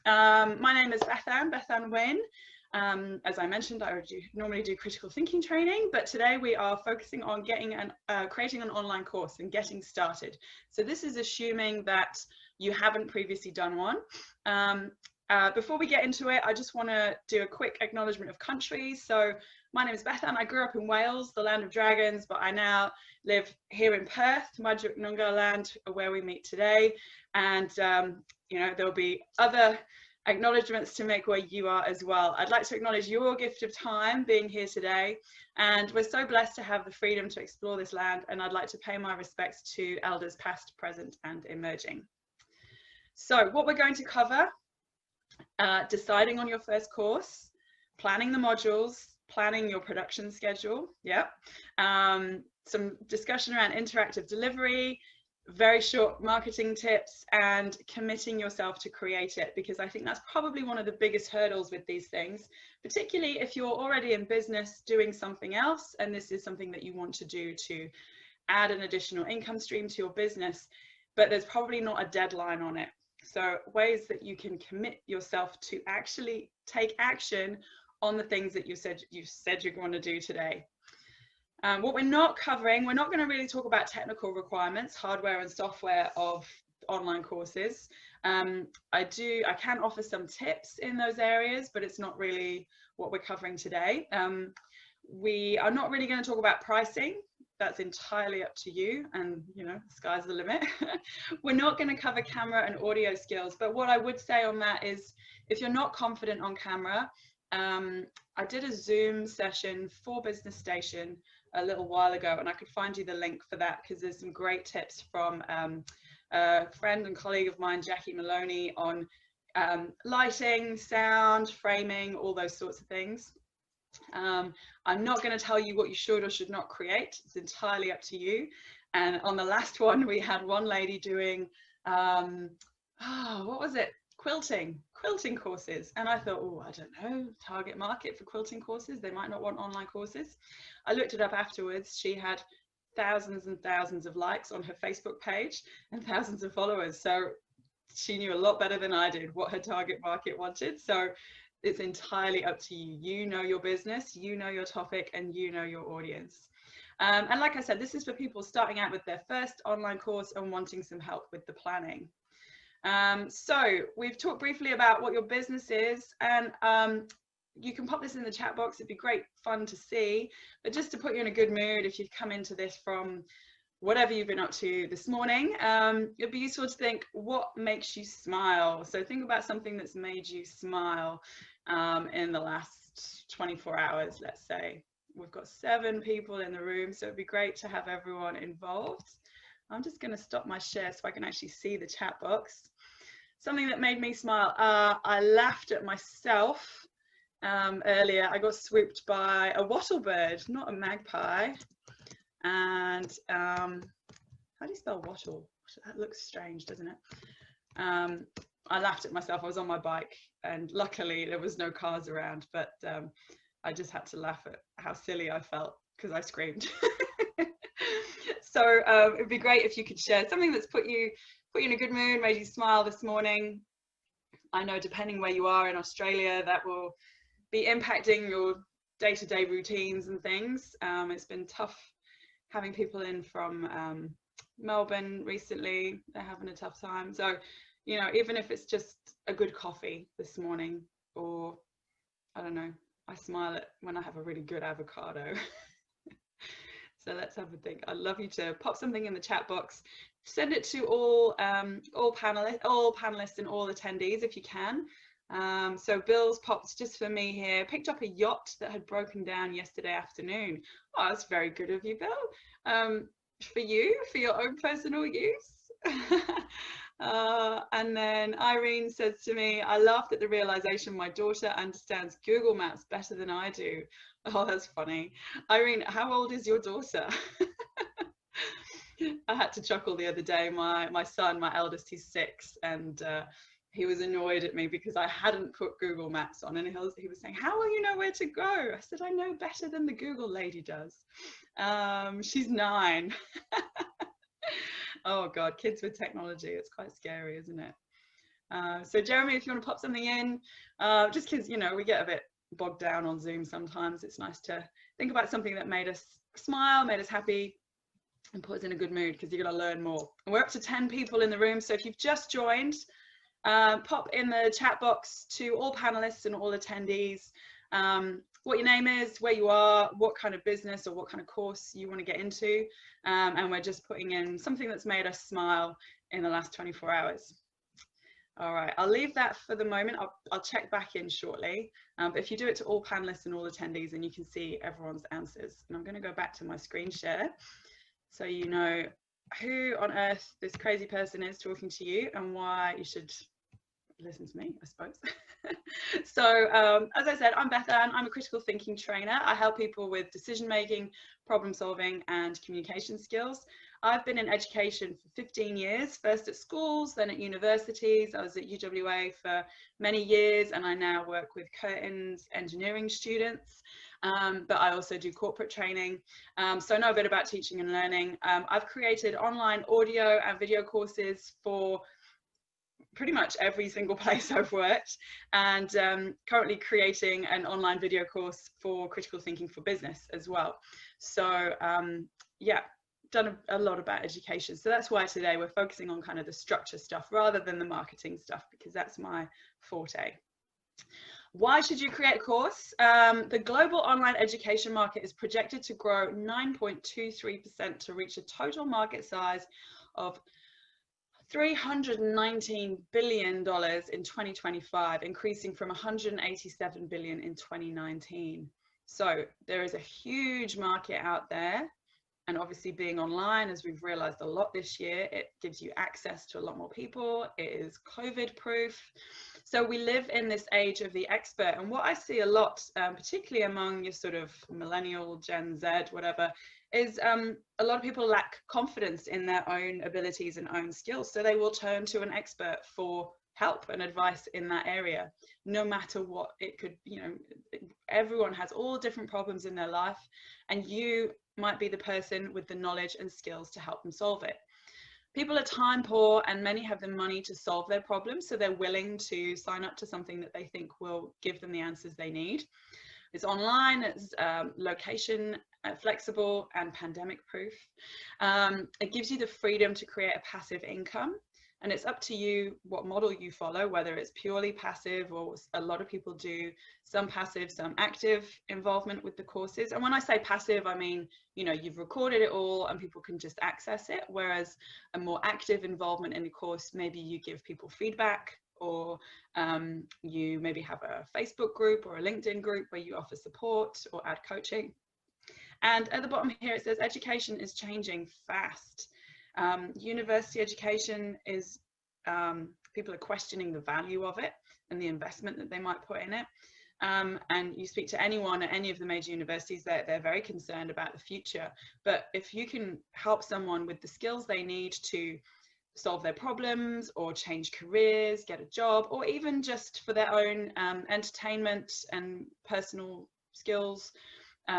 My name is Bethan Winn. As I mentioned, I normally do critical thinking training, but today we are focusing on creating an online course and getting started. So this is assuming that you haven't previously done one. Before we get into it, I just want to do a quick acknowledgement of countries. So my name is Bethan. I grew up in Wales, the land of dragons, but I now live here in Perth, Majik Noongar land, where we meet today. And you know, there'll be other acknowledgements to make where you are as well. I'd like to acknowledge your gift of time being here today, and we're so blessed to have the freedom to explore this land, and I'd like to pay my respects to elders past, present and emerging. So what we're going to cover: deciding on your first course, planning the modules, planning your production schedule, some discussion around interactive delivery, very short marketing tips, and committing yourself to create it, because I think that's probably one of the biggest hurdles with these things, particularly if you're already in business doing something else and this is something that you want to do to add an additional income stream to your business, but there's probably not a deadline on it. So ways that you can commit yourself to actually take action on the things that you said you're going to do today. What we're not covering, we're not going to really talk about technical requirements, hardware and software of online courses. I can offer some tips in those areas, but it's not really what we're covering today. We are not really going to talk about pricing. That's entirely up to you, and you know, the sky's the limit. We're not going to cover camera and audio skills, but what I would say on that is, if you're not confident on camera, I did a Zoom session for Business Station a little while ago, and I could find you the link for that, because there's some great tips from a friend and colleague of mine, Jackie Maloney, on lighting, sound, framing, all those sorts of things. I'm not going to tell you what you should or should not create. It's entirely up to you. And on the last one, we had one lady doing, what was it? Quilting courses. And I thought, oh, I don't know, target market for quilting courses. They might not want online courses. I looked it up afterwards. She had thousands and thousands of likes on her Facebook page and thousands of followers. So she knew a lot better than I did what her target market wanted. So it's entirely up to you. You know your business, you know your topic, and you know your audience. And like I said, this is for people starting out with their first online course and wanting some help with the planning. So we've talked briefly about what your business is, and you can pop this in the chat box. It'd be great fun to see, but just to put you in a good mood, if you've come into this from whatever you've been up to this morning, it'd be useful to think, what makes you smile? So think about something that's made you smile in the last 24 hours, let's say. We've got 7 people in the room, so it'd be great to have everyone involved. I'm just going to stop my share so I can actually see the chat box. Something that made me smile, I laughed at myself earlier. I got swooped by a wattle bird, not a magpie. And how do you spell wattle? That looks strange, doesn't it? I laughed at myself. I was on my bike, and luckily there was no cars around, but I just had to laugh at how silly I felt because I screamed. So it'd be great if you could share something that's put you in a good mood, made you smile this morning. I know depending where you are in Australia, that will be impacting your day-to-day routines and things. It's been tough having people in from Melbourne recently. They're having a tough time. So, you know, even if it's just a good coffee this morning, or I don't know, I smile at when I have a really good avocado. So let's have a think. I'd love you to pop something in the chat box. Send it to all panelists and all attendees if you can. So Bill's popped just for me here. Picked up a yacht that had broken down yesterday afternoon. Oh, that's very good of you, Bill. For you, for your own personal use. And then Irene says to me, I laughed at the realization my daughter understands Google Maps better than I do. Oh, that's funny. Irene, how old is your daughter? I had to chuckle the other day. My son, my eldest, he's 6, and he was annoyed at me because I hadn't put Google Maps on, and he was saying, how will you know where to go? I said, I know better than the Google lady does. She's 9. Oh God, kids with technology, it's quite scary, isn't it? So Jeremy, if you want to pop something in, just because, you know, we get a bit bogged down on Zoom sometimes, it's nice to think about something that made us smile, made us happy, and put us in a good mood, because you're going to learn more. And we're up to 10 people in the room, so if you've just joined, pop in the chat box to all panelists and all attendees what your name is, where you are, what kind of business or what kind of course you want to get into, and we're just putting in something that's made us smile in the last 24 hours. All right, I'll leave that for the moment. I'll check back in shortly, but if you do it to all panelists and all attendees, then you can see everyone's answers. And I'm going to go back to my screen share so you know who on earth this crazy person is talking to you and why you should listen to me, I suppose. So as I said, I'm Bethan. I'm a critical thinking trainer. I help people with decision making, problem solving and communication skills. I've been in education for 15 years, first at schools, then at universities. I was at UWA for many years, and I now work with Curtin's engineering students. But I also do corporate training, so I know a bit about teaching and learning. I've created online audio and video courses for pretty much every single place I've worked, and currently creating an online video course for critical thinking for business as well. So yeah, done a lot about education. So that's why today we're focusing on kind of the structure stuff rather than the marketing stuff, because that's my forte. Why should you create a course? The global online education market is projected to grow 9.23% to reach a total market size of $319 billion in 2025, increasing from $187 billion in 2019. So there is a huge market out there. And obviously being online, as we've realized a lot this year, it gives you access to a lot more people. It is COVID proof. So we live in this age of the expert. And what I see a lot, particularly among your sort of millennial, Gen Z, whatever, is a lot of people lack confidence in their own abilities and own skills. So they will turn to an expert for help and advice in that area, no matter what it could, you know, everyone has all different problems in their life, and you might be the person with the knowledge and skills to help them solve it. People are time poor, and many have the money to solve their problems, so they're willing to sign up to something that they think will give them the answers they need. It's online, it's location flexible and pandemic proof. It gives you the freedom to create a passive income, and it's up to you what model you follow, whether it's purely passive, or a lot of people do some passive, some active involvement with the courses. And when I say passive, I mean, you know, you've recorded it all and people can just access it, whereas a more active involvement in the course, maybe you give people feedback, or you maybe have a Facebook group or a LinkedIn group where you offer support or add coaching. And at the bottom here, it says education is changing fast. University education is, people are questioning the value of it and the investment that they might put in it. And you speak to anyone at any of the major universities, they're very concerned about the future. But if you can help someone with the skills they need to solve their problems or change careers, get a job, or even just for their own entertainment and personal skills,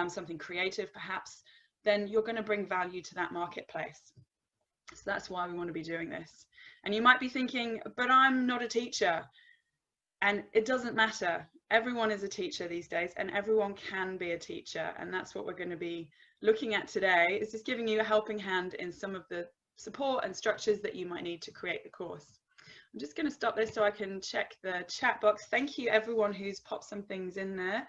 something creative perhaps, then you're going to bring value to that marketplace. So that's why we want to be doing this. And you might be thinking, but I'm not a teacher. And it doesn't matter. Everyone is a teacher these days, and everyone can be a teacher. And that's what we're going to be looking at today, is just giving you a helping hand in some of the support and structures that you might need to create the course. I'm just going to stop this so I can check the chat box. Thank you everyone who's popped some things in there.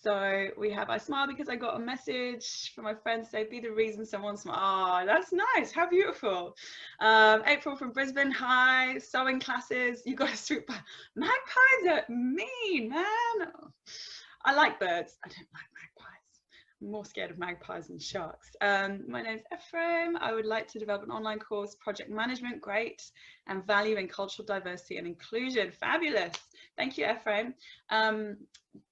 So we have, I smile because I got a message from my friend say, be the reason someone smiles. Oh, that's nice. How beautiful. April from Brisbane. Hi. Sewing classes. You got to swoop by. Magpies are mean, man. I like birds. I don't like magpies. I'm more scared of magpies than sharks. My name's Ephraim. I would like to develop an online course, project management, great, and value in cultural diversity and inclusion. Fabulous. Thank you, Ephraim.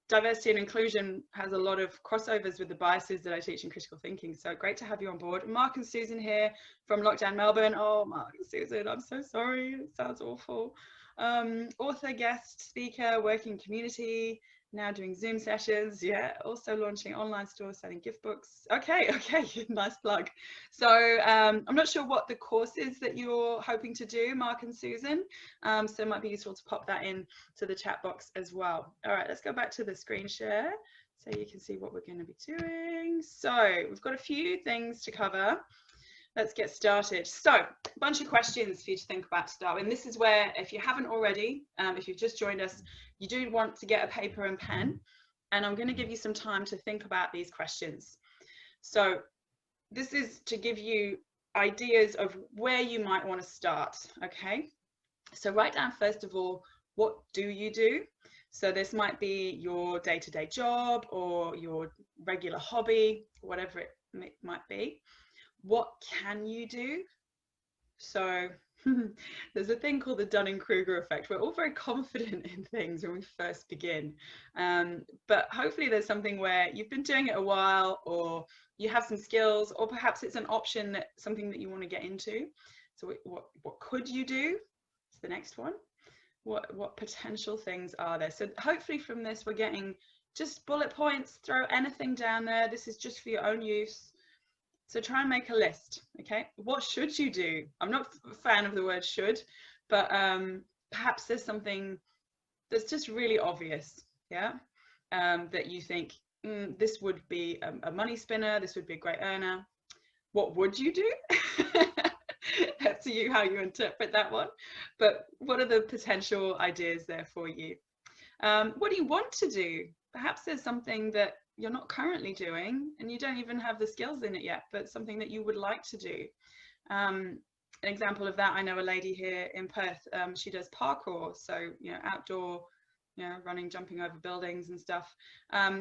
Diversity and inclusion has a lot of crossovers with the biases that I teach in critical thinking. So great to have you on board. Mark and Susan here from Lockdown Melbourne. Oh, Mark and Susan, I'm so sorry. It sounds awful. Author, guest, speaker, working community. Now doing Zoom sessions, yeah. Also launching online store, selling gift books. Okay, nice plug. So I'm not sure what the course is that you're hoping to do, Mark and Susan. So it might be useful to pop that in to the chat box as well. All right, let's go back to the screen share so you can see what we're going to be doing. So we've got a few things to cover. Let's get started. So a bunch of questions for you to think about to start with. And this is where, if you haven't already, if you've just joined us, you do want to get a paper and pen. And I'm going to give you some time to think about these questions. So this is to give you ideas of where you might want to start, okay? So write down, first of all, what do you do? So this might be your day-to-day job or your regular hobby, whatever it might be. What can you do? So there's a thing called the Dunning-Kruger effect. We're all very confident in things when we first begin, but hopefully there's something where you've been doing it a while, or you have some skills, or perhaps it's an option, that something that you want to get into. So what could you do? It's the next one. What potential things are there? So hopefully from this we're getting just bullet points. Throw anything down there. This is just for your own use. So try and make a list, okay? What should you do? I'm not a fan of the word should, but perhaps there's something that's just really obvious, yeah? That you think, this would be a money spinner, this would be a great earner. What would you do? Up to you how you interpret that one. But what are the potential ideas there for you? What do you want to do? Perhaps there's something that you're not currently doing and you don't even have the skills in it yet, but something that you would like to do. An example of that, I know a lady here in Perth, she does parkour, so outdoor, running, jumping over buildings and stuff.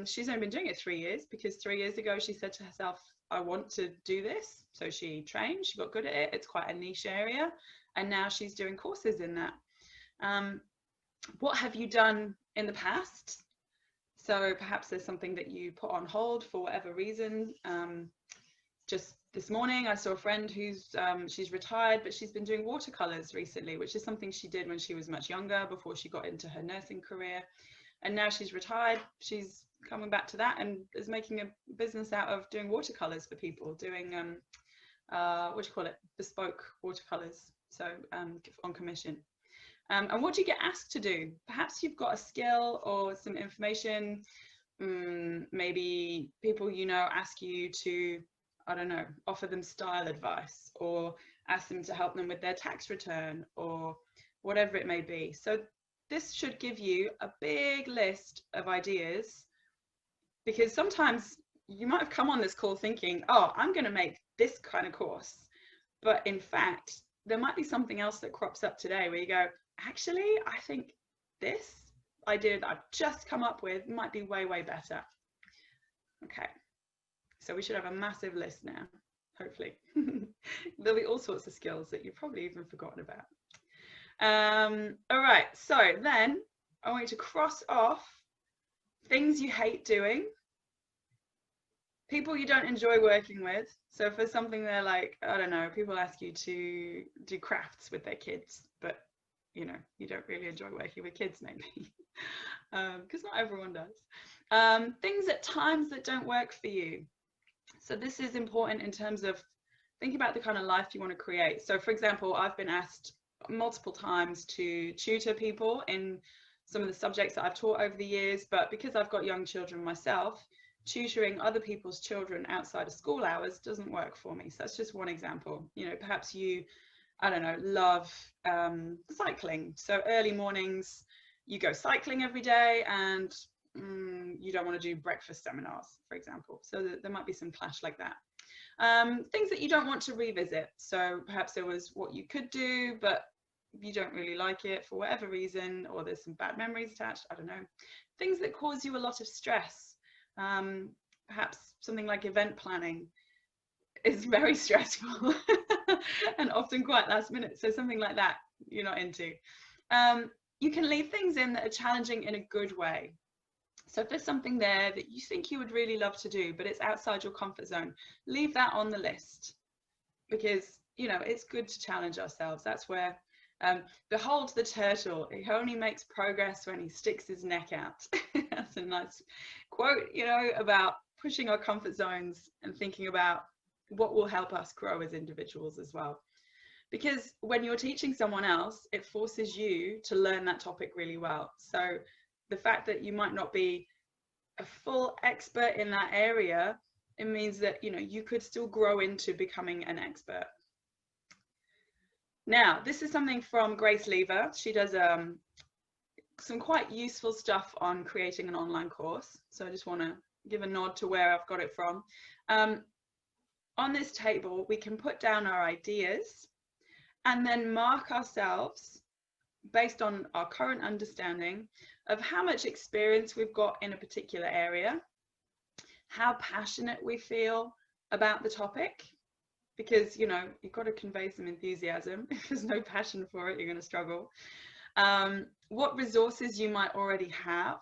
She's only been doing it 3 years, because 3 years ago she said to herself, I want to do this. So she trained, she got good at it. It's quite a niche area, and now she's doing courses in that. What have you done in the past? So perhaps there's something that you put on hold for whatever reason. Just this morning I saw a friend who's she's retired, but she's been doing watercolors recently, which is something she did when she was much younger, before she got into her nursing career. And now she's retired, she's coming back to that and is making a business out of doing watercolors for people, doing bespoke watercolors, so on commission. And what do you get asked to do? Perhaps you've got a skill or some information. Maybe people ask you to, I don't know, offer them style advice, or ask them to help them with their tax return, or whatever it may be. So this should give you a big list of ideas, because sometimes you might have come on this call thinking, oh, I'm going to make this kind of course. But in fact, there might be something else that crops up today where you go, actually, I think this idea that I've just come up with might be way, way better. Okay, so we should have a massive list now, hopefully. There'll be all sorts of skills that you've probably even forgotten about. All right, so then I want you to cross off things you hate doing, people you don't enjoy working with. So for something they're like, I don't know, people ask you to do crafts with their kids, but you don't really enjoy working with kids, maybe, because not everyone does. Things at times that don't work for you. So this is important in terms of thinking about the kind of life you want to create. So for example, I've been asked multiple times to tutor people in some of the subjects that I've taught over the years, but because I've got young children myself, tutoring other people's children outside of school hours doesn't work for me. So that's just one example. Perhaps you, I don't know, love cycling. So early mornings, you go cycling every day, and you don't want to do breakfast seminars, for example. So there might be some clash like that. Things that you don't want to revisit. So perhaps there was what you could do, but you don't really like it for whatever reason, or there's some bad memories attached, I don't know. Things that cause you a lot of stress. Perhaps something like event planning is very stressful and often quite last minute. So something like that you're not into. You can leave things in that are challenging in a good way. So if there's something there that you think you would really love to do, but it's outside your comfort zone, leave that on the list, because it's good to challenge ourselves. That's where behold the turtle, he only makes progress when he sticks his neck out. That's a nice quote, you know, about pushing our comfort zones and thinking about what will help us grow as individuals as well. Because when you're teaching someone else, it forces you to learn that topic really well. So the fact that you might not be a full expert in that area, it means that, you know, you could still grow into becoming an expert. Now, this is something from Grace Lever. She does some quite useful stuff on creating an online course. So I just want to give a nod to where I've got it from. On this table, we can put down our ideas and then mark ourselves based on our current understanding of how much experience we've got in a particular area, how passionate we feel about the topic, because, you know, you've got to convey some enthusiasm. If there's no passion for it, you're going to struggle. What resources you might already have,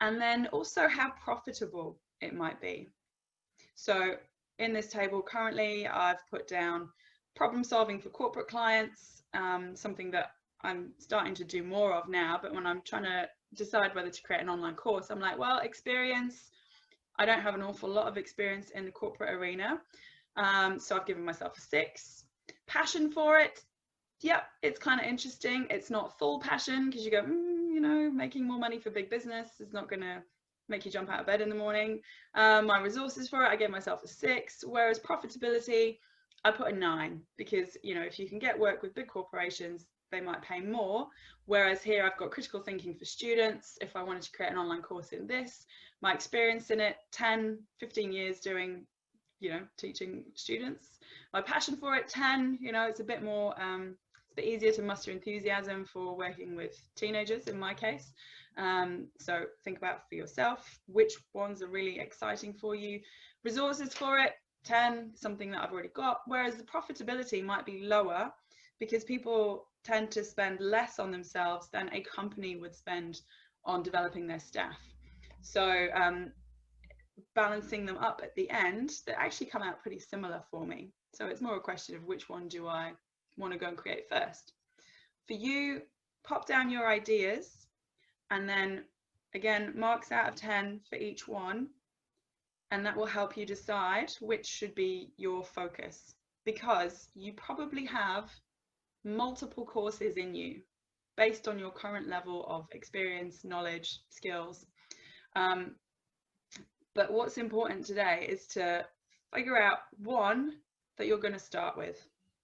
and then also how profitable it might be. So in this table currently, I've put down problem solving for corporate clients, something that I'm starting to do more of now, but when I'm trying to decide whether to create an online course, I'm like, well, experience, I don't have an awful lot of experience in the corporate arena, so I've given myself a 6. Passion for it, yep, it's kind of interesting. It's not full passion, because you go, you know, making more money for big business is not going to make you jump out of bed in the morning. My resources for it, I gave myself a 6, whereas profitability, I put a 9, because, you know, if you can get work with big corporations, they might pay more. Whereas here I've got critical thinking for students. If I wanted to create an online course in this, my experience in it, 10, 15 years doing, you know, teaching students. My passion for it, 10, you know, it's a bit more, it's a bit easier to muster enthusiasm for working with teenagers in my case. So think about for yourself, which ones are really exciting for you. Resources for it, 10, something that I've already got, whereas the profitability might be lower because people tend to spend less on themselves than a company would spend on developing their staff. So balancing them up at the end, they actually come out pretty similar for me. So it's more a question of which one do I want to go and create first. For you, pop down your ideas and then again, marks out of 10 for each one. And that will help you decide which should be your focus, because you probably have multiple courses in you based on your current level of experience, knowledge, skills. But what's important today is to figure out one that you're going to start with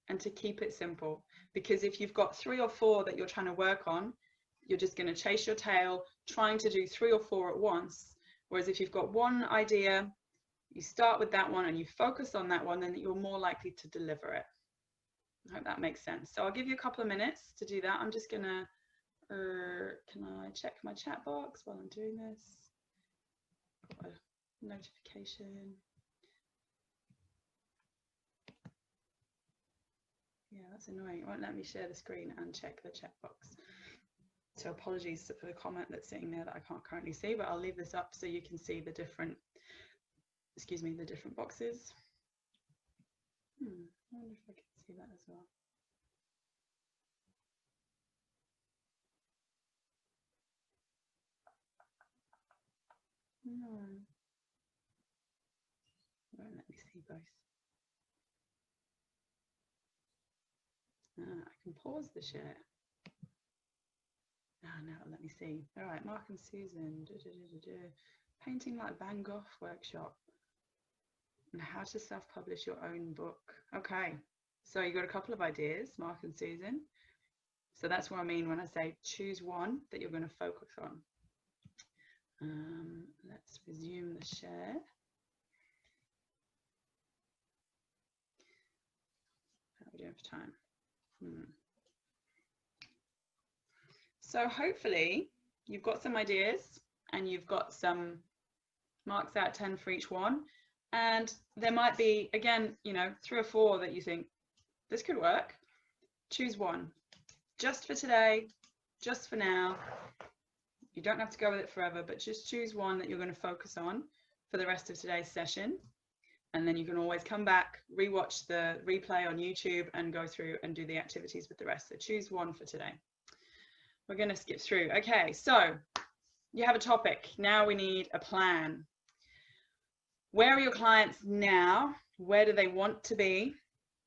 and to keep it simple, because if you've got 3 or 4 that you're trying to work on, you're just going to chase your tail trying to do 3 or 4 at once. Whereas if you've got one idea, you start with that one and you focus on that one, then you're more likely to deliver it. I hope that makes sense. So I'll give you a couple of minutes to do that. I'm just gonna, can I check my chat box while I'm doing this? Got a notification. Yeah, that's annoying. It won't let me share the screen and check the chat box. So apologies for the comment that's sitting there that I can't currently see, but I'll leave this up so you can see the different, excuse me, the different boxes. I wonder if I can see that as well. No. It won't let me see both. I can pause the share. Now let me see. All right, Mark and Susan. Painting like Van Gogh workshop. And how to self-publish your own book. Okay, so you got a couple of ideas, Mark and Susan. So that's what I mean when I say choose one that you're going to focus on. Let's resume the share. How are we doing for time? So hopefully you've got some ideas and you've got some marks out of 10 for each one. And there might be, again, you know, 3 or 4 that you think this could work. Choose one, just for today, just for now. You don't have to go with it forever, but just choose one that you're going to focus on for the rest of today's session. And then you can always come back, rewatch the replay on YouTube and go through and do the activities with the rest. So choose one for today. We're going to skip through. Okay, so you have a topic. Now we need a plan. Where are your clients now? Where do they want to be?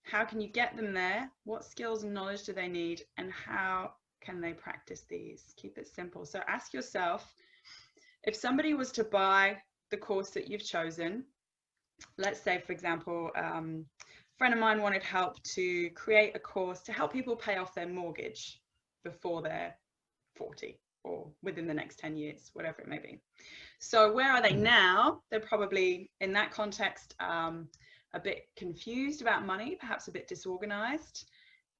How can you get them there? What skills and knowledge do they need? And how can they practice these? Keep it simple. So ask yourself, if somebody was to buy the course that you've chosen, let's say, for example, a friend of mine wanted help to create a course to help people pay off their mortgage before they're 40 or within the next 10 years, whatever it may be. So where are they now? They're probably, in that context, a bit confused about money, perhaps a bit disorganized.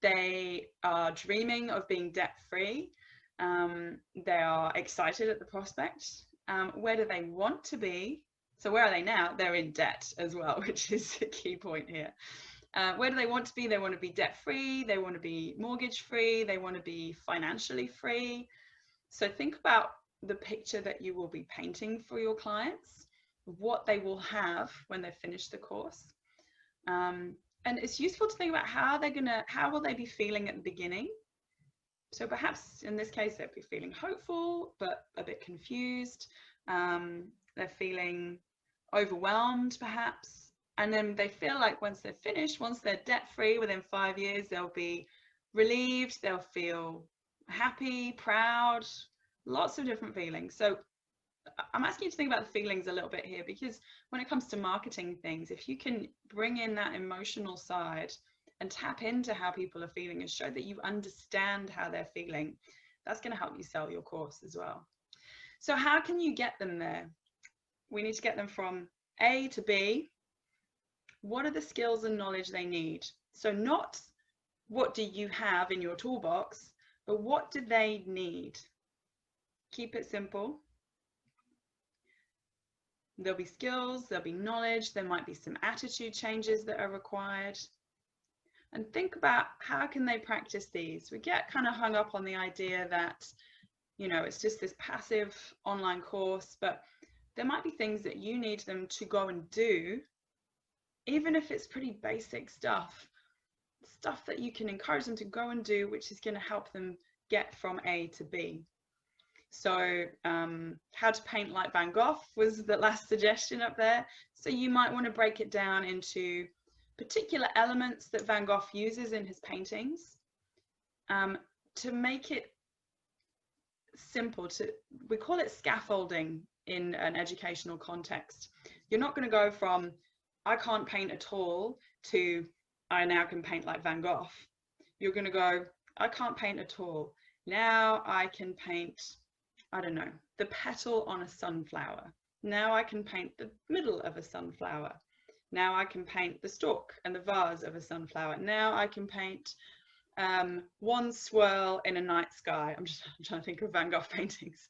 They are dreaming of being debt-free. They are excited at the prospect. Where do they want to be? So where are they now? They're in debt as well, which is a key point here. Where do they want to be? They want to be debt-free. They want to be mortgage-free. They want to be financially free. So think about the picture that you will be painting for your clients, what they will have when they finish the course. And it's useful to think about how will they be feeling at the beginning. So perhaps in this case, they'll be feeling hopeful, but a bit confused. They're feeling overwhelmed perhaps. And then they feel like once they're finished, once they're debt-free within 5 years, they'll be relieved, they'll feel happy, proud, lots of different feelings. So I'm asking you to think about the feelings a little bit here, because when it comes to marketing things, if you can bring in that emotional side and tap into how people are feeling and show that you understand how they're feeling, that's going to help you sell your course as well. So how can you get them there? We need to get them from A to B. What are the skills and knowledge they need? So not what do you have in your toolbox, but what do they need? Keep it simple. There'll be skills, there'll be knowledge, there might be some attitude changes that are required. And think about how can they practice these. We get kind of hung up on the idea that, you know, it's just this passive online course, but there might be things that you need them to go and do, even if it's pretty basic stuff that you can encourage them to go and do, which is going to help them get from A to B. So how to paint like Van Gogh was the last suggestion up there. So you might want to break it down into particular elements that Van Gogh uses in his paintings to make it simple. We call it scaffolding in an educational context. You're not going to go from I can't paint at all to I now can paint like Van Gogh. You're going to go I can't paint at all. Now I can paint, I don't know, the petal on a sunflower. Now I can paint the middle of a sunflower. Now I can paint the stalk and the vase of a sunflower. Now I can paint one swirl in a night sky. I'm trying to think of Van Gogh paintings.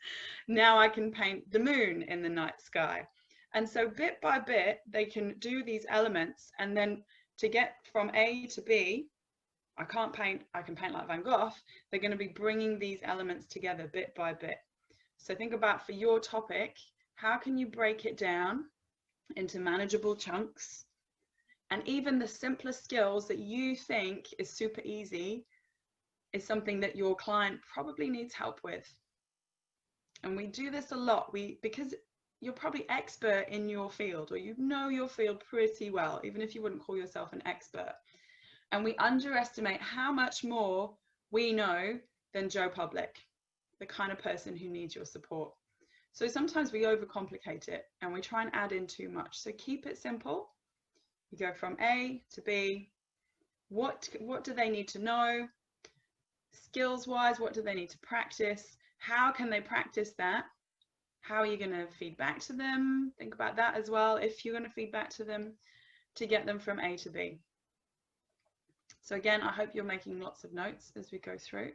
Now I can paint the moon in the night sky. And so bit by bit, they can do these elements, and then to get from A to B, I can't paint, I can paint like Van Gogh. They're going to be bringing these elements together bit by bit. So think about, for your topic, how can you break it down into manageable chunks? And even the simplest skills that you think is super easy is something that your client probably needs help with. And we do this a lot, because you're probably expert in your field, or you know your field pretty well, even if you wouldn't call yourself an expert. And we underestimate how much more we know than Joe Public, the kind of person who needs your support. So sometimes we overcomplicate it and we try and add in too much. So keep it simple. You go from A to B. What do they need to know? Skills wise, what do they need to practice? How can they practice that? How are you going to feed back to them? Think about that as well, if you're going to feed back to them, to get them from A to B. So again, I hope you're making lots of notes as we go through.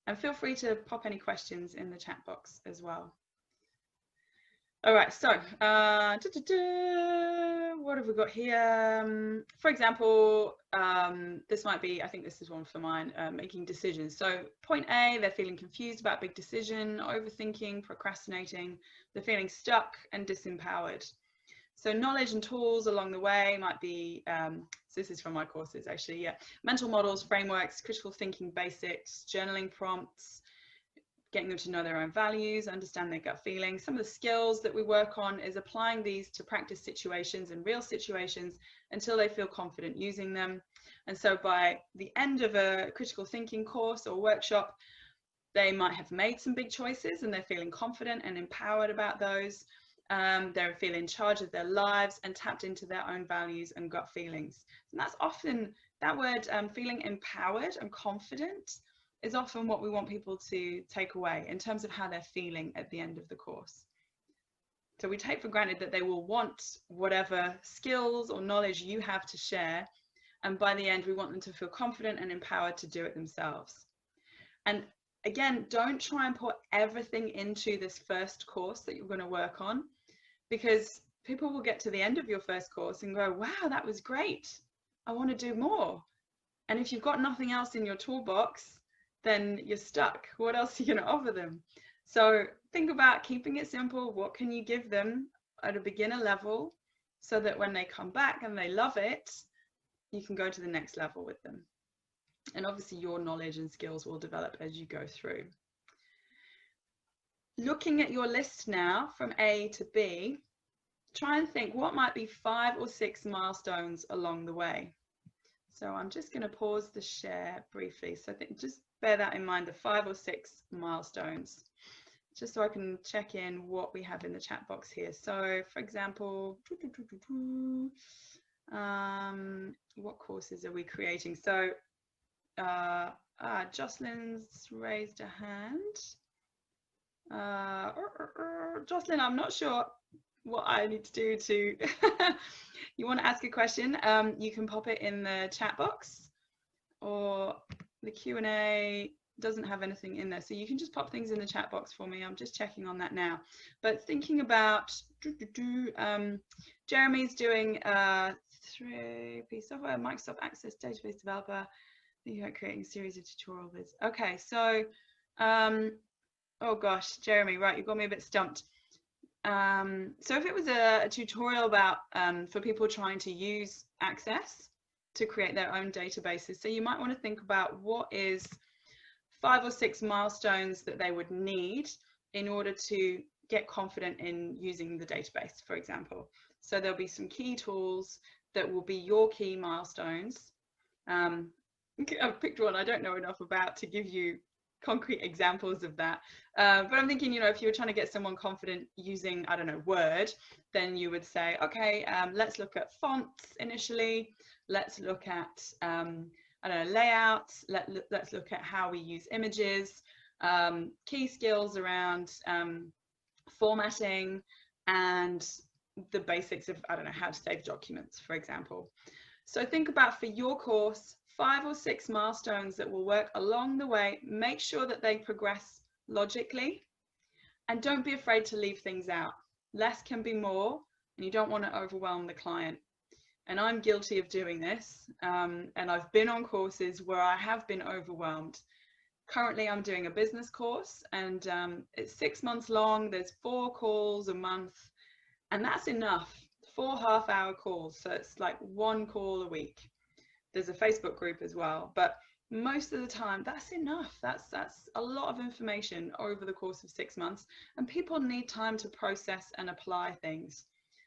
And feel free to pop any questions in the chat box as well. All right, so what have we got here? For example, this might be, I think this is one for mine, making decisions. So point A, they're feeling confused about big decision, overthinking, procrastinating. They're feeling stuck and disempowered. So knowledge and tools along the way might be, so this is from my courses actually, yeah. Mental models, frameworks, critical thinking basics, journaling prompts, getting them to know their own values, understand their gut feelings. Some of the skills that we work on is applying these to practice situations and real situations until they feel confident using them. And so by the end of a critical thinking course or workshop, they might have made some big choices and they're feeling confident and empowered about those. They're feeling in charge of their lives and tapped into their own values and gut feelings. And that's often, that word feeling empowered and confident is often what we want people to take away in terms of how they're feeling at the end of the course. So we take for granted that they will want whatever skills or knowledge you have to share. And by the end, we want them to feel confident and empowered to do it themselves. And again, don't try and put everything into this first course that you're going to work on, because people will get to the end of your first course and go, wow, that was great. I want to do more. And if you've got nothing else in your toolbox, then you're stuck. What else are you going to offer them? So think about keeping it simple. What can you give them at a beginner level so that when they come back and they love it, you can go to the next level with them. And obviously your knowledge and skills will develop as you go through. Looking at your list now from A to B, try and think what might be 5 or 6 milestones along the way. So I'm just going to pause the share briefly. So I think just bear that in mind, the 5 or 6 milestones, just so I can check in what we have in the chat box here. So for example, what courses are we creating? So Jocelyn's raised a hand. Jocelyn, I'm not sure what I need to do to you want to ask a question, you can pop it in the chat box, or the Q&A doesn't have anything in there, so you can just pop things in the chat box for me. I'm just checking on that now. But thinking about Jeremy's doing 3P software, Microsoft Access database developer, you're creating a series of tutorial vids. Okay, so oh gosh, Jeremy, right, you got me a bit stumped. So if it was a tutorial about for people trying to use Access to create their own databases, so you might want to think about what is 5 or 6 milestones that they would need in order to get confident in using the database, for example. So there'll be some key tools that will be your key milestones. I've picked one I don't know enough about to give you concrete examples of that, but I'm thinking, you know, if you were trying to get someone confident using, I don't know, Word, then you would say, okay, let's look at fonts initially, let's look at I don't know, layouts, let's look at how we use images, key skills around formatting, and the basics of, I don't know, how to save documents, for example. So think about, for your course, 5 or 6 milestones that will work along the way. Make sure that they progress logically, and don't be afraid to leave things out. Less can be more, and you don't want to overwhelm the client. And I'm guilty of doing this, and I've been on courses where I have been overwhelmed. Currently I'm doing a business course, and it's 6 months long. There's 4 calls a month, and that's enough. 4 half-hour calls, so it's like 1 call a week. There's a Facebook group as well, but most of the time that's enough. That's a lot of information over the course of 6 months, and people need time to process and apply things.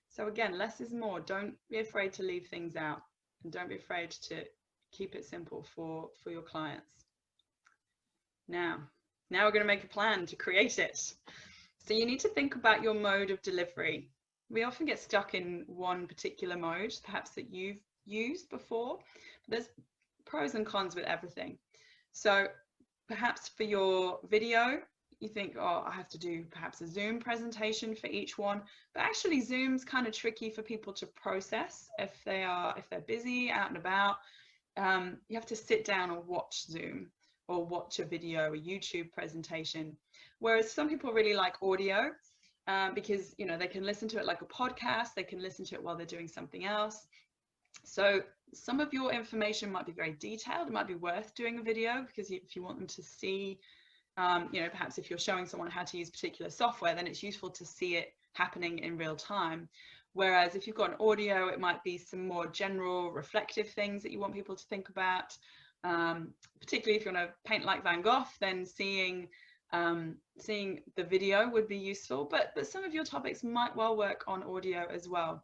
So again, less is more. Don't be afraid to leave things out, and don't be afraid to keep it simple for your clients. Now we're going to make a plan to create it. So you need to think about your mode of delivery. We often get stuck in one particular mode, perhaps that you've used before. There's pros and cons with everything. So perhaps for your video, you think, oh, I have to do perhaps a Zoom presentation for each one, but actually Zoom's kind of tricky for people to process if they're busy out and about. You have to sit down and watch Zoom, or watch a video, a YouTube presentation. Whereas some people really like audio, because, you know, they can listen to it like a podcast, they can listen to it while they're doing something else. So some of your information might be very detailed. It might be worth doing a video, because if you want them to see, you know, perhaps if you're showing someone how to use particular software, then it's useful to see it happening in real time. Whereas if you've got an audio, it might be some more general reflective things that you want people to think about. Particularly if you want to paint like Van Gogh, then seeing seeing the video would be useful, but some of your topics might well work on audio as well.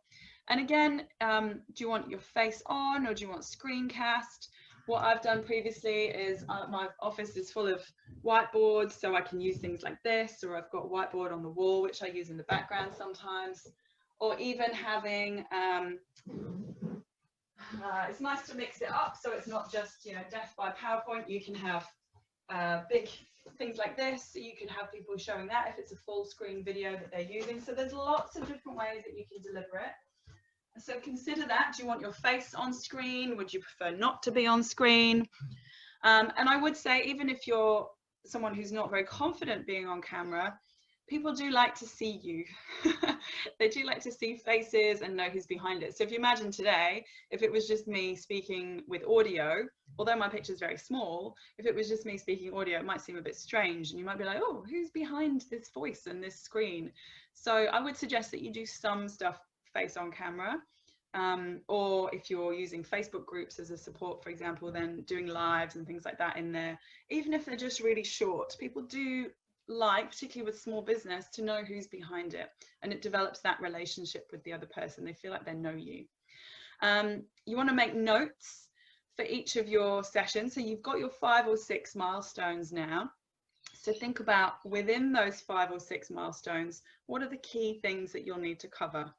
And again, do you want your face on or do you want screencast? What I've done previously is my office is full of whiteboards, so I can use things like this, or I've got a whiteboard on the wall, which I use in the background sometimes, or even having, it's nice to mix it up so it's not just, you know, death by PowerPoint. You can have big things like this, so you can have people showing that if it's a full screen video that they're using. So there's lots of different ways that you can deliver it. So consider that. Do you want your face on screen? Would you prefer not to be on screen? And I would say, even if you're someone who's not very confident being on camera, people do like to see you. They do like to see faces and know who's behind it. So if you imagine today, if it was just me speaking with audio, although my picture is very small, if it was just me speaking audio, it might seem a bit strange, and you might be like, oh, who's behind this voice and this screen? So I would suggest that you do some stuff face on camera, or if you're using Facebook groups as a support, for example, then doing lives and things like that in there, even if they're just really short. People do like, particularly with small business, to know who's behind it, and it develops that relationship with the other person. They feel like they know you. You want to make notes for each of your sessions. So you've got your 5 or 6 milestones now. So think about, within those 5 or 6 milestones, what are the key things that you'll need to cover?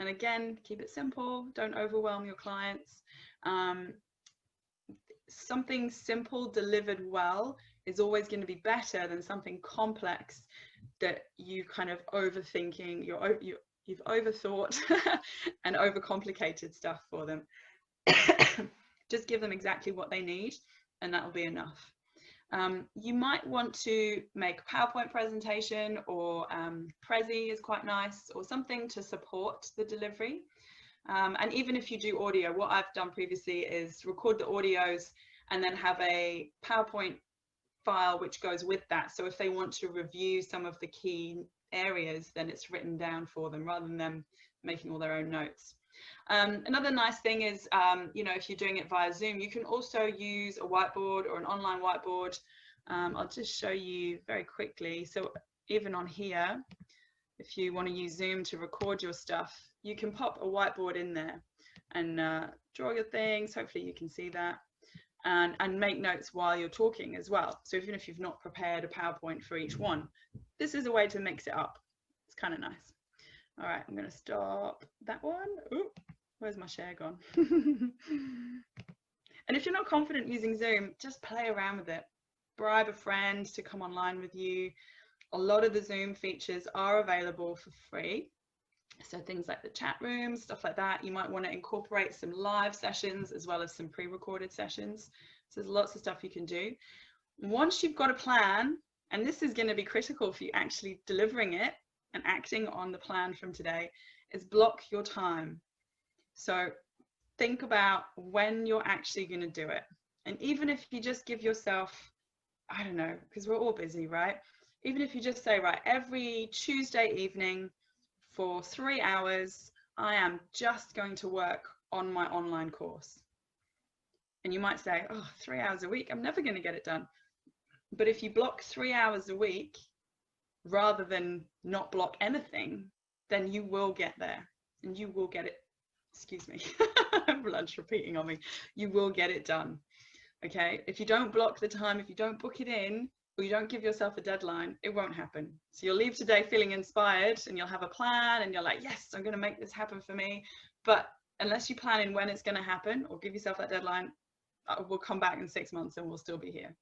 And again, keep it simple, don't overwhelm your clients. Something simple delivered well is always going to be better than something complex that you kind of overthinking, you've overthought and overcomplicated stuff for them. Just give them exactly what they need, and that'll be enough. You might want to make a PowerPoint presentation, or Prezi is quite nice, or something to support the delivery. And even if you do audio, what I've done previously is record the audios and then have a PowerPoint file which goes with that. So if they want to review some of the key areas, then it's written down for them rather than them making all their own notes. Another nice thing is, you know, if you're doing it via Zoom, you can also use a whiteboard or an online whiteboard. I'll just show you very quickly. So even on here, if you want to use Zoom to record your stuff, you can pop a whiteboard in there and draw your things. Hopefully you can see that, and make notes while you're talking as well. So even if you've not prepared a PowerPoint for each one, this is a way to mix it up. It's kind of nice. All right, I'm going to stop that one. Ooh, where's my share gone? And if you're not confident using Zoom, just play around with it. Bribe a friend to come online with you. A lot of the Zoom features are available for free. So things like the chat rooms, stuff like that. You might want to incorporate some live sessions as well as some pre-recorded sessions. So there's lots of stuff you can do. Once you've got a plan, and this is going to be critical for you actually delivering it and acting on the plan from today, is block your time. So think about when you're actually going to do it. And even if you just give yourself, I don't know, because we're all busy, right? Even if you just say, right, every Tuesday evening for 3 hours, I am just going to work on my online course. And you might say, oh, 3 hours a week, I'm never going to get it done. But if you block 3 hours a week, rather than not block anything, then you will get there, and you will get it. Excuse me, blood's repeating on me. You will get it done. Okay, if you don't block the time, if you don't book it in, or you don't give yourself a deadline, it won't happen. So you'll leave today feeling inspired, and you'll have a plan, and you're like, yes, I'm going to make this happen for me. But unless you plan in when it's going to happen, or give yourself that deadline, we'll come back in 6 months and we'll still be here.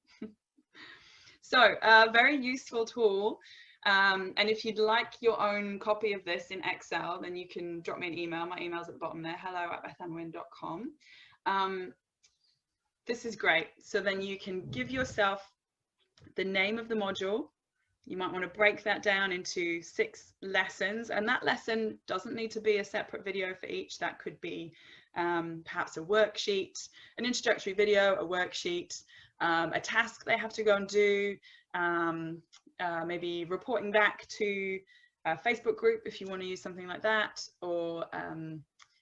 So a very useful tool. And if you'd like your own copy of this in Excel, then you can drop me an email. My email's at the bottom there, hello@bethanwinn.com. This is great. So then you can give yourself the name of the module. You might want to break that down into 6 lessons, and that lesson doesn't need to be a separate video for each. That could be perhaps a worksheet, an introductory video, a worksheet, a task they have to go and do, maybe reporting back to a Facebook group if you want to use something like that, or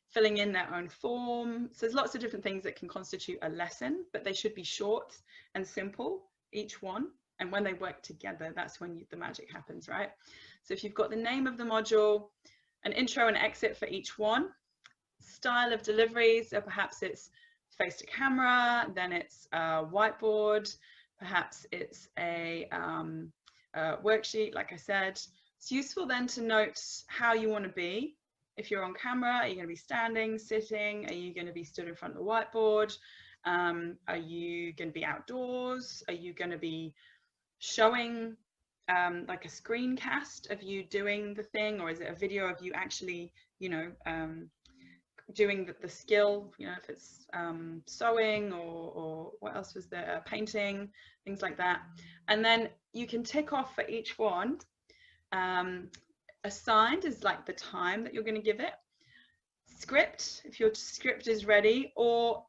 filling in their own form. So there's lots of different things that can constitute a lesson, but they should be short and simple, each one. And when they work together, that's when the magic happens, right? So if you've got the name of the module, an intro and exit for each one, style of delivery, so perhaps it's face to camera, then it's a whiteboard, perhaps it's a worksheet, like I said. It's useful then to note how you want to be. If you're on camera, are you going to be standing, sitting? Are you going to be stood in front of the whiteboard? Are you going to be outdoors? Are you going to be showing like a screencast of you doing the thing, or is it a video of you actually, you know, doing the skill, you know, if it's sewing or what else was there, painting, things like that. And then you can tick off for each one. Assigned is like the time that you're going to give it. Script, if your script is ready, or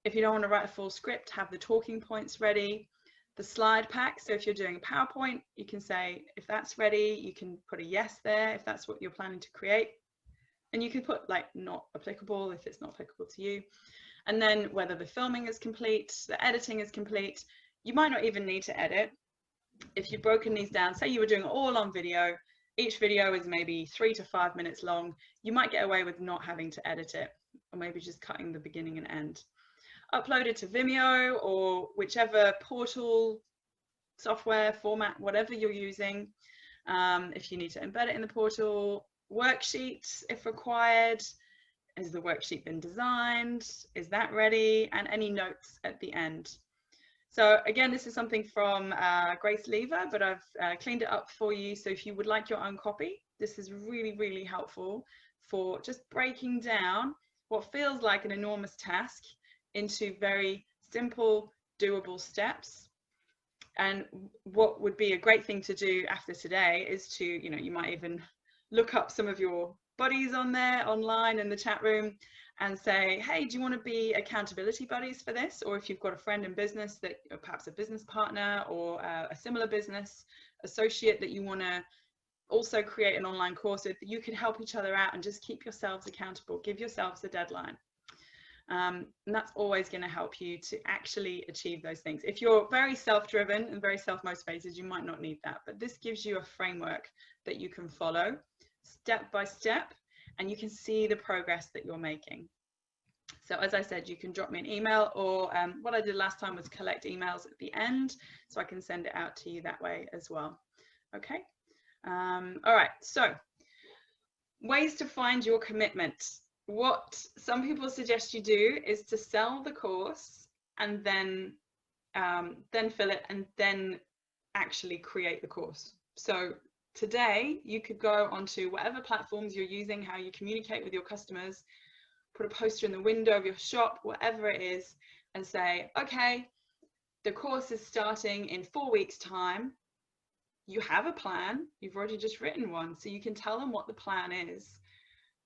if you don't want to write a full script, have the talking points ready. The slide pack, so if you're doing a PowerPoint, you can say if that's ready, you can put a yes there if that's what you're planning to create. And you can put like not applicable if it's not applicable to you. And then whether the filming is complete, the editing is complete. You might not even need to edit. If you've broken these down, say you were doing it all on video, each video is maybe 3 to 5 minutes long, you might get away with not having to edit it, or maybe just cutting the beginning and end. Upload it to Vimeo or whichever portal, software, format, whatever you're using. If you need to embed it in the portal, worksheets if required. Has the worksheet been designed? Is that ready? And any notes at the end. So again, this is something from Grace Lever, but I've cleaned it up for you. So if you would like your own copy, this is really, really helpful for just breaking down what feels like an enormous task into very simple, doable steps. And what would be a great thing to do after today is to, you know, you might even look up some of your buddies on there online in the chat room and say, hey, do you want to be accountability buddies for this? Or if you've got a friend in business that, or perhaps a business partner or a similar business associate that you want to also create an online course with, you can help each other out and just keep yourselves accountable, give yourselves a deadline. And that's always going to help you to actually achieve those things. If you're very self-driven and very self-motivated, you might not need that, but this gives you a framework that you can follow step by step, and you can see the progress that you're making. So as I said, you can drop me an email, or what I did last time was collect emails at the end, so I can send it out to you that way as well. Okay. All right, so ways to find your commitment. What some people suggest you do is to sell the course and then fill it and then actually create the course. So today you could go onto whatever platforms you're using, how you communicate with your customers, put a poster in the window of your shop, whatever it is, and say, okay, the course is starting in 4 weeks' time. You have a plan, you've already just written one, so you can tell them what the plan is.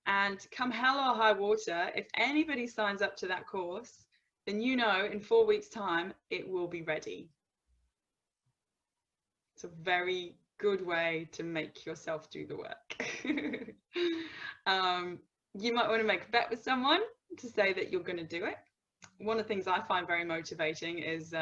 And come hell or high water, if anybody signs up to that course, then you know in 4 weeks' time it will be ready. It's a very good way to make yourself do the work. You might want to make a bet with someone to say that you're going to do it. One of the things I find very motivating is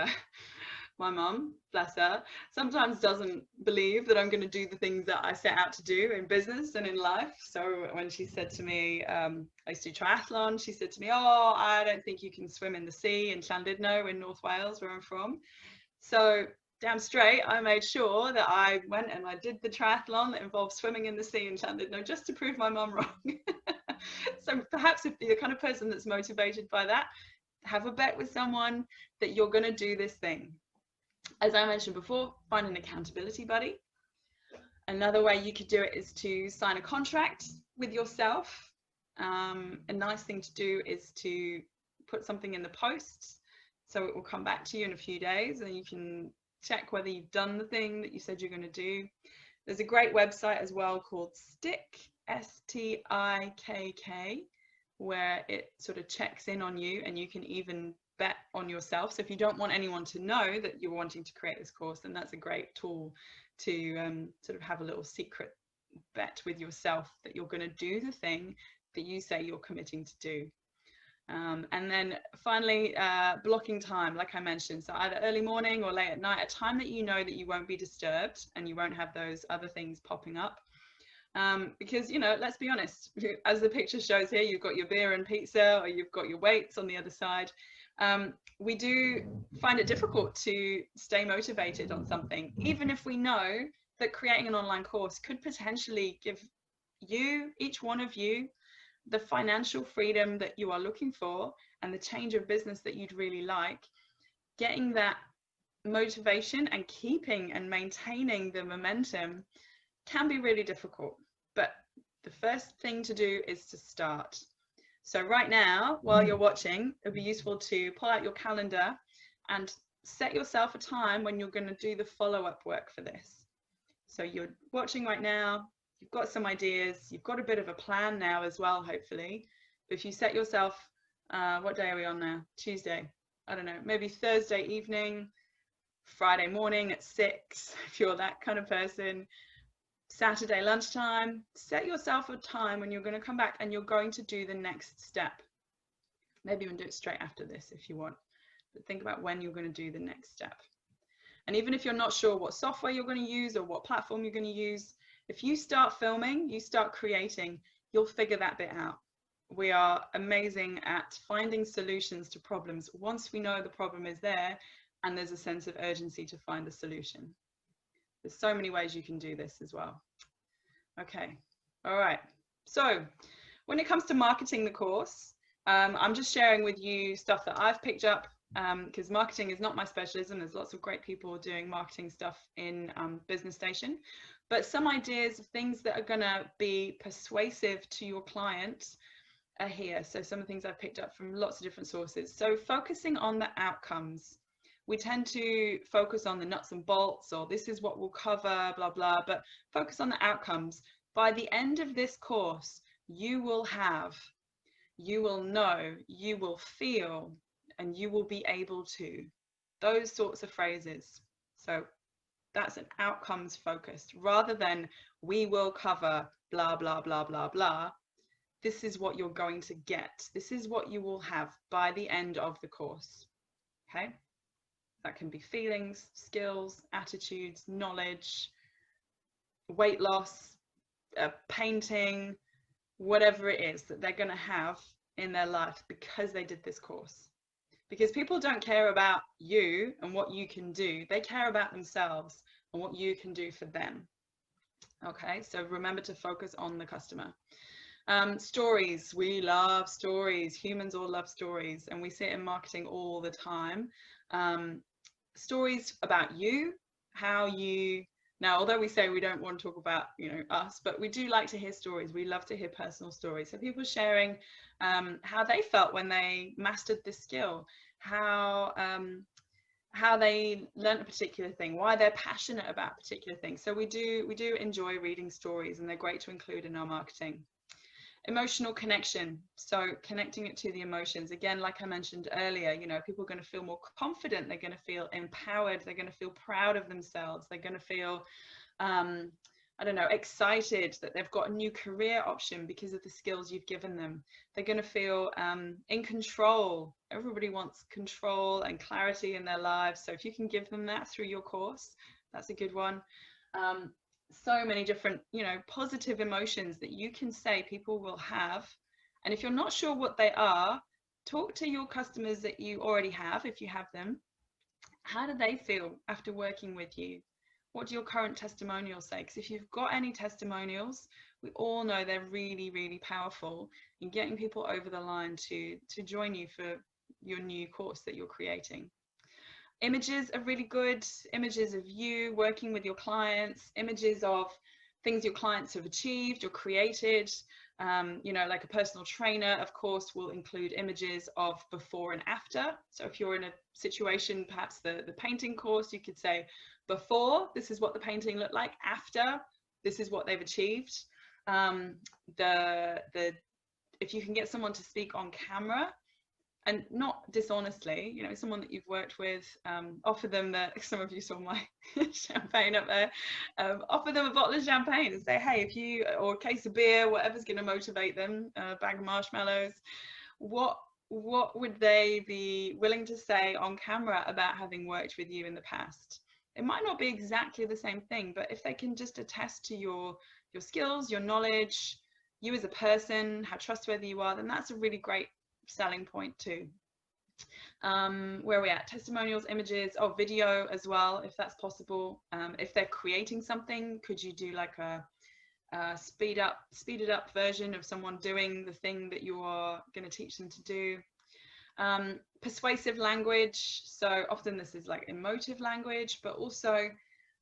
my mum, bless her, sometimes doesn't believe that I'm going to do the things that I set out to do in business and in life. So when she said to me, I used to do triathlon, she said to me, oh, I don't think you can swim in the sea in Llandudno in North Wales, where I'm from. So damn straight, I made sure that I went and I did the triathlon that involved swimming in the sea in Llandudno just to prove my mum wrong. So perhaps if you're the kind of person that's motivated by that, have a bet with someone that you're going to do this thing. As I mentioned before, find an accountability buddy. Another way you could do it is to sign a contract with yourself. A nice thing to do is to put something in the post, so it will come back to you in a few days and you can check whether you've done the thing that you said you're going to do. There's a great website as well called Stick, S-T-I-K-K, where it sort of checks in on you, and you can even bet on yourself. So if you don't want anyone to know that you're wanting to create this course, then that's a great tool to sort of have a little secret bet with yourself that you're going to do the thing that you say you're committing to do. And then finally, blocking time, like I mentioned, so either early morning or late at night, a time that you know that you won't be disturbed and you won't have those other things popping up. Because, you know, let's be honest, as the picture shows here, you've got your beer and pizza, or you've got your weights on the other side. We do find it difficult to stay motivated on something, even if we know that creating an online course could potentially give you, each one of you, the financial freedom that you are looking for and the change of business that you'd really like. Getting that motivation and keeping and maintaining the momentum can be really difficult, but the first thing to do is to start. So right now, while you're watching, it'd be useful to pull out your calendar and set yourself a time when you're going to do the follow-up work for this. So you're watching right now, you've got some ideas, you've got a bit of a plan now as well, hopefully. But if you set yourself, what day are we on now? Tuesday. I don't know, maybe Thursday evening, Friday morning at 6, if you're that kind of person, Saturday lunchtime, set yourself a time when you're going to come back and you're going to do the next step. Maybe even do it straight after this if you want, but think about when you're going to do the next step. And even if you're not sure what software you're going to use or what platform you're going to use, if you start filming, you start creating, you'll figure that bit out. We are amazing at finding solutions to problems once we know the problem is there and there's a sense of urgency to find the solution. There's so many ways you can do this as well. Okay, all right. So when it comes to marketing the course, I'm just sharing with you stuff that I've picked up because marketing is not my specialism. There's lots of great people doing marketing stuff in Business Station, but some ideas of things that are going to be persuasive to your client are here. So some of the things I've picked up from lots of different sources. So focusing on the outcomes. We tend to focus on the nuts and bolts, or this is what we'll cover, blah, blah, but focus on the outcomes. By the end of this course, you will know, you will feel, and you will be able to. Those sorts of phrases. So that's an outcomes focused, rather than we will cover blah, blah, blah, blah, blah. This is what you're going to get. This is what you will have by the end of the course, okay? That can be feelings, skills, attitudes, knowledge, weight loss, painting, whatever it is that they're going to have in their life because they did this course. Because people don't care about you and what you can do. They care about themselves and what you can do for them. Okay, so remember to focus on the customer. Stories, we love stories. Humans all love stories, and we see it in marketing all the time. Stories about you, how you, now although we say we don't want to talk about, you know, us, but we do like to hear stories. We love to hear personal stories. So people sharing how they felt when they mastered this skill, how they learned a particular thing, why they're passionate about a particular thing. So we do enjoy reading stories, and they're great to include in our marketing. Emotional connection, so connecting it to the emotions. Again, like I mentioned earlier, you know, people are going to feel more confident, they're going to feel empowered, they're going to feel proud of themselves, they're going to feel, I don't know, excited that they've got a new career option because of the skills you've given them. They're going to feel in control. Everybody wants control and clarity in their lives. So if you can give them that through your course, that's a good one. So many different, you know, positive emotions that you can say people will have. And if you're not sure what they are, talk to your customers that you already have, if you have them. How do they feel after working with you? What do your current testimonials say? Because if you've got any testimonials, we all know they're really, really powerful in getting people over the line to join you for your new course that you're creating. Images are really good. Images of you working with your clients, images of things your clients have achieved or created. You know, like a personal trainer, of course, will include images of before and after. So if you're in a situation, perhaps the painting course, you could say, before, this is what the painting looked like. After, this is what they've achieved. If you can get someone to speak on camera, and not dishonestly, you know, someone that you've worked with, offer them some of you saw my champagne up there, offer them a bottle of champagne and say, hey, or a case of beer, whatever's going to motivate them, a bag of marshmallows. What what would they be willing to say on camera about having worked with you in the past? It might not be exactly the same thing, but if they can just attest to your skills, your knowledge, you as a person, how trustworthy you are, then that's a really great selling point too. Where are we at? Testimonials, images, video as well, if that's possible. If they're creating something, could you do like a speeded up version of someone doing the thing that you are going to teach them to do? Persuasive language, so often this is like emotive language, but also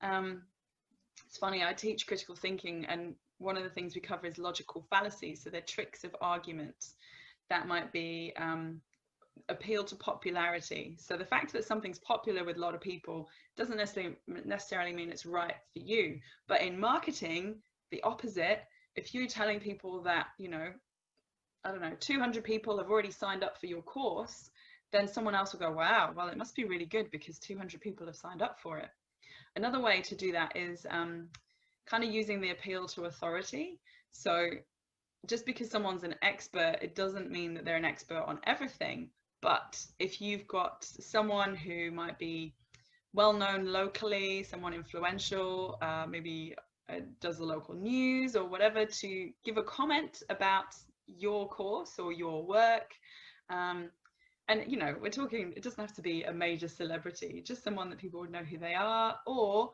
it's funny, I teach critical thinking, and one of the things we cover is logical fallacies. So they're tricks of arguments that might be appeal to popularity. So the fact that something's popular with a lot of people doesn't necessarily mean it's right for you. But in marketing, the opposite, if you're telling people that, you know, I don't know, 200 people have already signed up for your course, then someone else will go, wow, well, it must be really good because 200 people have signed up for it. Another way to do that is kind of using the appeal to authority. So just because someone's an expert, it doesn't mean that they're an expert on everything. But if you've got someone who might be well-known locally, someone influential, maybe does the local news or whatever, to give a comment about your course or your work, and you know, we're talking, it doesn't have to be a major celebrity, just someone that people would know who they are, or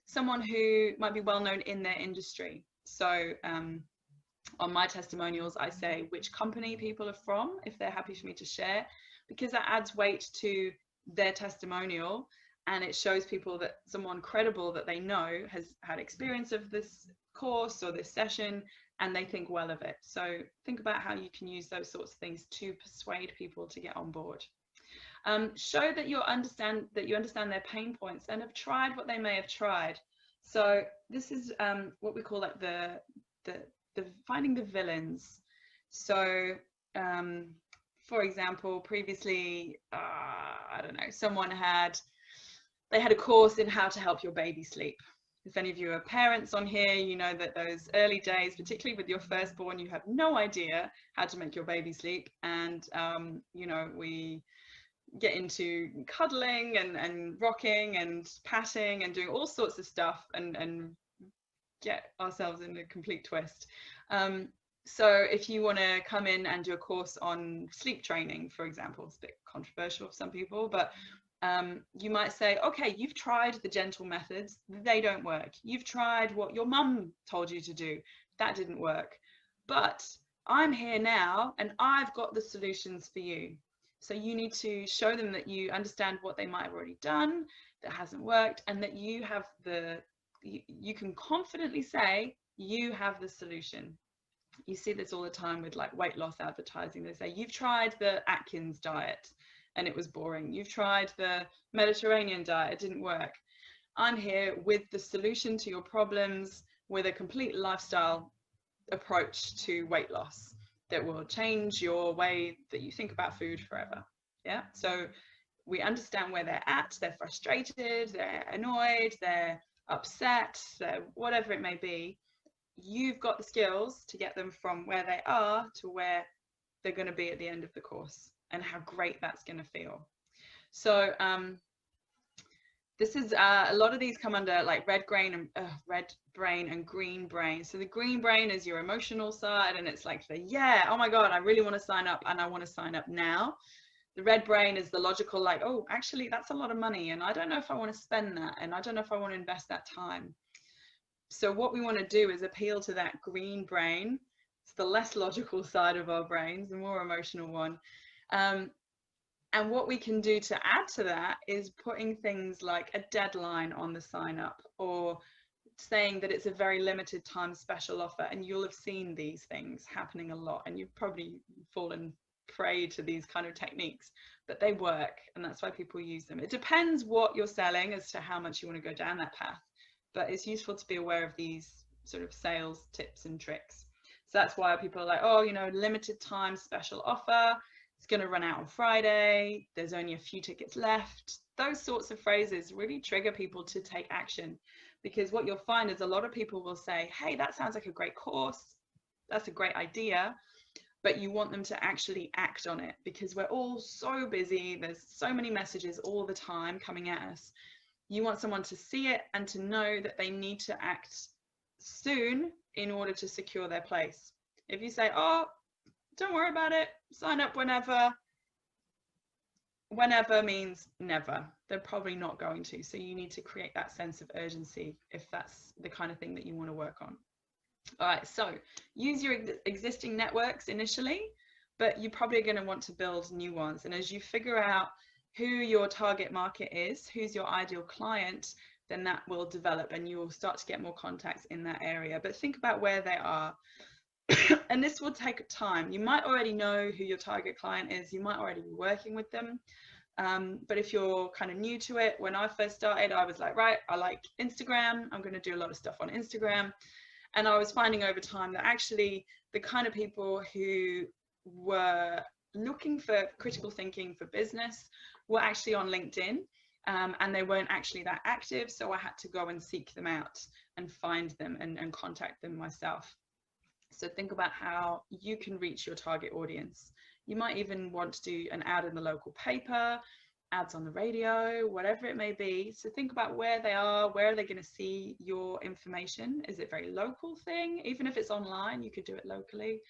someone who might be well known in their industry. So on my testimonials, I say which company people are from, if they're happy for me to share, because that adds weight to their testimonial, and it shows people that someone credible that they know has had experience of this course or this session, and they think well of it. So think about how you can use those sorts of things to persuade people to get on board. Show that you understand their pain points and have tried what they may have tried. So this is what we call like the finding the villains. So for example, previously, I don't know, they had a course in how to help your baby sleep. If any of you are parents on here, you know that those early days, particularly with your firstborn, you have no idea how to make your baby sleep. And, you know, we get into cuddling and rocking and patting and doing all sorts of stuff and get ourselves in a complete twist. So if you want to come in and do a course on sleep training, for example, it's a bit controversial for some people, but you might say, okay, you've tried the gentle methods, they don't work. You've tried what your mum told you to do, that didn't work. But I'm here now and I've got the solutions for you. So you need to show them that you understand what they might have already done that hasn't worked, and that you have you can confidently say you have the solution. You see this all the time with like weight loss advertising. They say, you've tried the Atkins diet and it was boring. You've tried the Mediterranean diet, it didn't work. I'm here with the solution to your problems, with a complete lifestyle approach to weight loss that will change your way that you think about food forever. Yeah, so we understand where they're at, they're frustrated, they're annoyed, they're upset, whatever it may be. You've got the skills to get them from where they are to where they're going to be at the end of the course, and how great that's going to feel. So this is a lot of these come under like red brain and green brain. So the green brain is your emotional side, and it's like yeah, oh my god, I really want to sign up and I want to sign up now. The red brain is the logical, like, oh, actually that's a lot of money and I don't know if I want to spend that, and I don't know if I want to invest that time. So what we want to do is appeal to that green brain. It's the less logical side of our brains, the more emotional one. And what we can do to add to that is putting things like a deadline on the sign up, or saying that it's a very limited time special offer. And you'll have seen these things happening a lot, and you've probably fallen prey to these kind of techniques, but they work, and that's why people use them. It depends what you're selling as to how much you want to go down that path, but it's useful to be aware of these sort of sales tips and tricks. So that's why people are like, oh, you know, limited time special offer, it's going to run out on Friday, there's only a few tickets left. Those sorts of phrases really trigger people to take action, because what you'll find is a lot of people will say, hey, that sounds like a great course, that's a great idea, but you want them to actually act on it, because we're all so busy. There's so many messages all the time coming at us. You want someone to see it and to know that they need to act soon in order to secure their place. If you say, oh, don't worry about it, sign up whenever means never. They're probably not going to. So you need to create that sense of urgency if that's the kind of thing that you want to work on. All right, so use your existing networks initially, but you're probably going to want to build new ones. And as you figure out who your target market is, who's your ideal client, then that will develop and you will start to get more contacts in that area. But think about where they are. And this will take time. You might already know who your target client is. You might already be working with them. But if you're kind of new to it, when I first started, I was like, right, I like Instagram. I'm going to do a lot of stuff on Instagram. And I was finding over time that actually the kind of people who were looking for critical thinking for business were actually on LinkedIn, and they weren't actually that active. So I had to go and seek them out and find them and contact them myself. So think about how you can reach your target audience. You might even want to do an ad in the local paper, ads on the radio, whatever it may be. So think about where they are, where are they going to see your information? Is it a very local thing? Even if it's online, you could do it locally.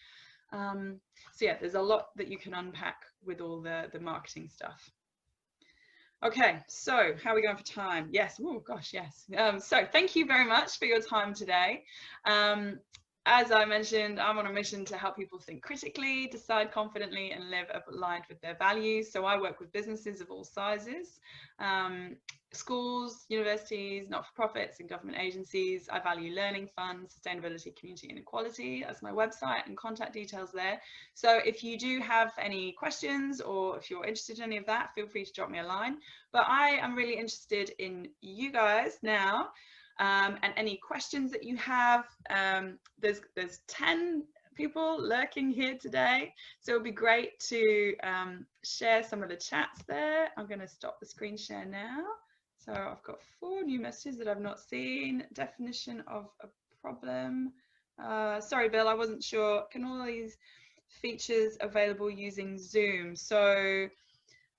So yeah, there's a lot that you can unpack with all the marketing stuff. Okay, so how are we going for time? Yes, oh gosh, yes. So thank you very much for your time today. As I mentioned, I'm on a mission to help people think critically, decide confidently, and live aligned with their values. So I work with businesses of all sizes, schools, universities, not-for-profits, and government agencies. I value learning, fun, sustainability, community, and equality. That's my website and contact details there. So if you do have any questions or if you're interested in any of that, feel free to drop me a line. But I am really interested in you guys now. And any questions that you have. There's 10 people lurking here today, so it would be great to share some of the chats there. I'm going to stop the screen share now. So I've got 4 new messages that I've not seen. Definition of a problem. Sorry, Bill, I wasn't sure. Can all these features available using Zoom? So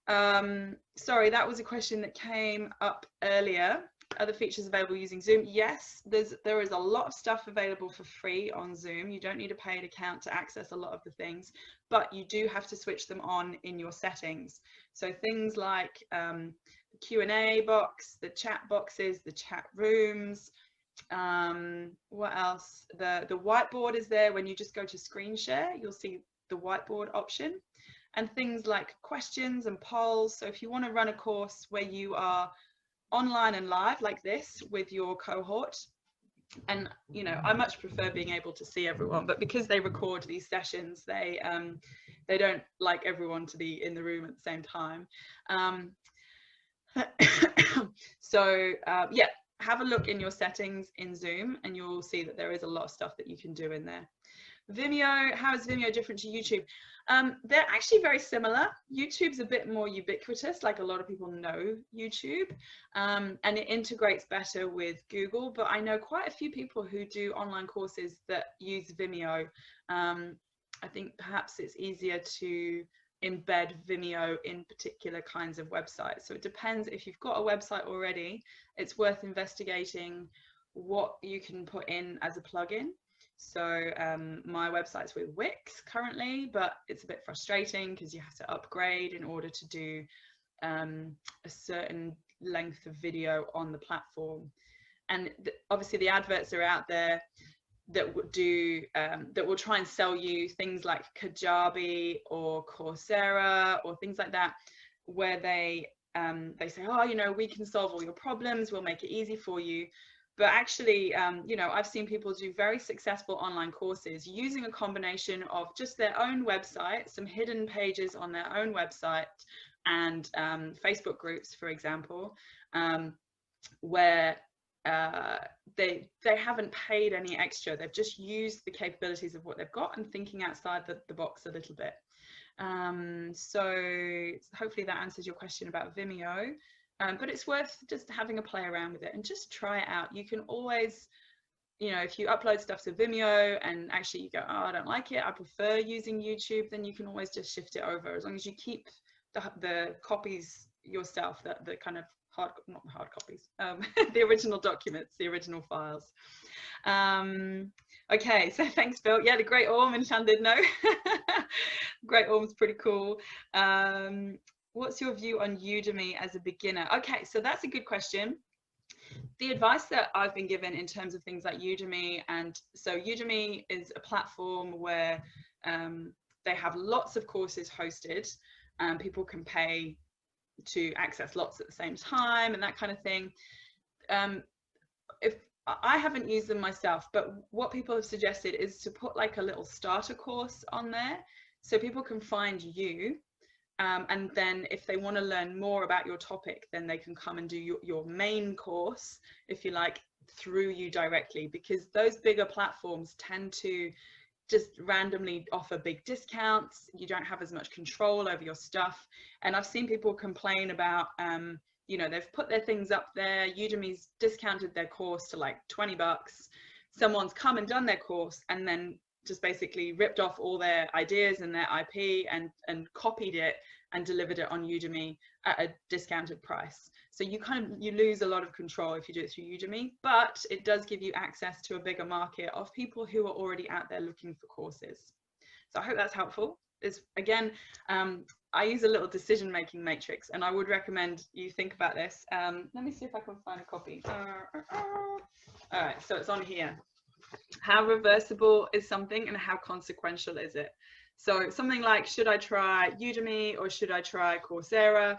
sorry, that was a question that came up earlier. Other features available using Zoom? Yes, there is a lot of stuff available for free on Zoom. You don't need a paid account to access a lot of the things, but you do have to switch them on in your settings. So things like the Q&A box, the chat boxes, the chat rooms, what else? The whiteboard is there. When you just go to screen share, you'll see the whiteboard option, and things like questions and polls. So if you want to run a course where you are online and live like this with your cohort, and you know, I much prefer being able to see everyone, but because they record these sessions, they don't like everyone to be in the room at the same time. So yeah, have a look in your settings in Zoom and you'll see that there is a lot of stuff that you can do in there. Vimeo, how is Vimeo different to YouTube? They're actually very similar. YouTube's a bit more ubiquitous, like a lot of people know YouTube, and it integrates better with Google, but I know quite a few people who do online courses that use Vimeo. I think perhaps it's easier to embed Vimeo in particular kinds of websites. So it depends. If you've got a website already, it's worth investigating what you can put in as a plugin. So my website's with Wix currently, but it's a bit frustrating because you have to upgrade in order to do a certain length of video on the platform. And obviously the adverts are out there that would do that will try and sell you things like Kajabi or Coursera or things like that, where they say, oh, you know, we can solve all your problems, we'll make it easy for you. But actually, you know, I've seen people do very successful online courses using a combination of just their own website, some hidden pages on their own website, and Facebook groups, for example, where they haven't paid any extra. They've just used the capabilities of what they've got and thinking outside the box a little bit. So hopefully that answers your question about Vimeo. But it's worth just having a play around with it and just try it out. You can always, you know, if you upload stuff to Vimeo and actually you go, oh, I don't like it, I prefer using YouTube, then you can always just shift it over, as long as you keep the copies yourself, the kind of not the hard copies, the original documents, the original files. Okay, so thanks, Phil. Yeah, the Great Orme in Llandudno. Great Orme's pretty cool. What's your view on Udemy as a beginner? Okay, so that's a good question. The advice that I've been given in terms of things like Udemy, and so Udemy is a platform where they have lots of courses hosted, and people can pay to access lots at the same time and that kind of thing. If I haven't used them myself, but what people have suggested is to put like a little starter course on there so people can find you. And then if they want to learn more about your topic, then they can come and do your main course, if you like, through you directly, because those bigger platforms tend to just randomly offer big discounts. You don't have as much control over your stuff. And I've seen people complain about, you know, they've put their things up there, Udemy's discounted their course to like 20 bucks. Someone's come and done their course and then just basically ripped off all their ideas and their IP and copied it and delivered it on Udemy at a discounted price. So you lose a lot of control if you do it through Udemy, but it does give you access to a bigger market of people who are already out there looking for courses. So I hope that's helpful. Again, I use a little decision-making matrix, and I would recommend you think about this. Let me see if I can find a copy. All right, so it's on here. How reversible is something and how consequential is it? So something like, should I try Udemy or should I try Coursera?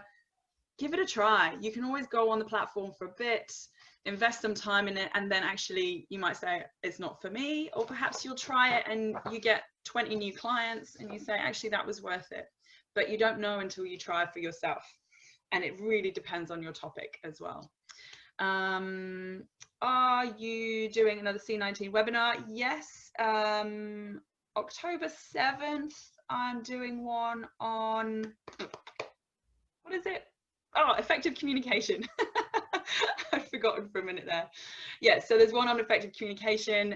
Give it a try. You can always go on the platform for a bit, invest some time in it, and then actually you might say it's not for me, or perhaps you'll try it and you get 20 new clients and you say, actually, that was worth it. But you don't know until you try for yourself. And it really depends on your topic as well. Are you doing another C19 webinar? Yes. October 7th, I'm doing one on, what is it? Oh, effective communication. I've forgotten for a minute there. Yeah, so there's one on effective communication,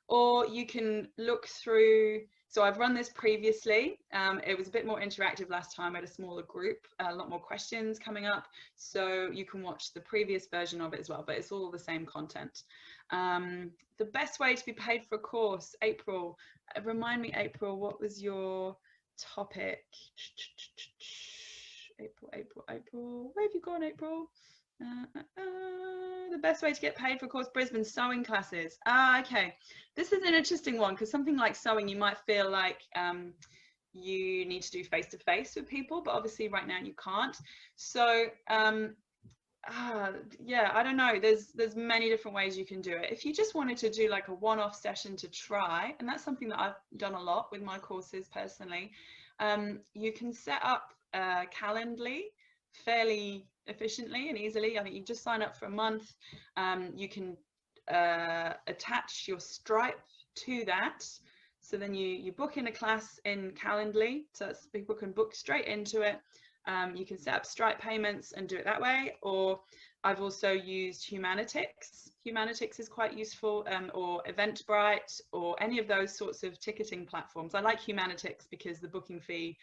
or you can look through. So I've run this previously. It was a bit more interactive last time. I had a smaller group, a lot more questions coming up. So you can watch the previous version of it as well, but it's all the same content. The best way to be paid for a course, April. Remind me, April, what was your topic? April. Where have you gone, April? The best way to get paid for a course, Brisbane sewing classes. Okay. This is an interesting one, because something like sewing, you might feel like you need to do face-to-face with people, but obviously right now you can't. So yeah, I don't know. There's many different ways you can do it. If you just wanted to do like a one-off session to try, and that's something that I've done a lot with my courses personally, you can set up Calendly fairly efficiently and easily. I think you just sign up for a month. You can attach your Stripe to that, so then you book in a class in Calendly, so that's, people can book straight into it. You can set up Stripe payments and do it that way, or I've also used Humanitix. Humanitix is quite useful, or Eventbrite, or any of those sorts of ticketing platforms. I like Humanitix because the booking fee,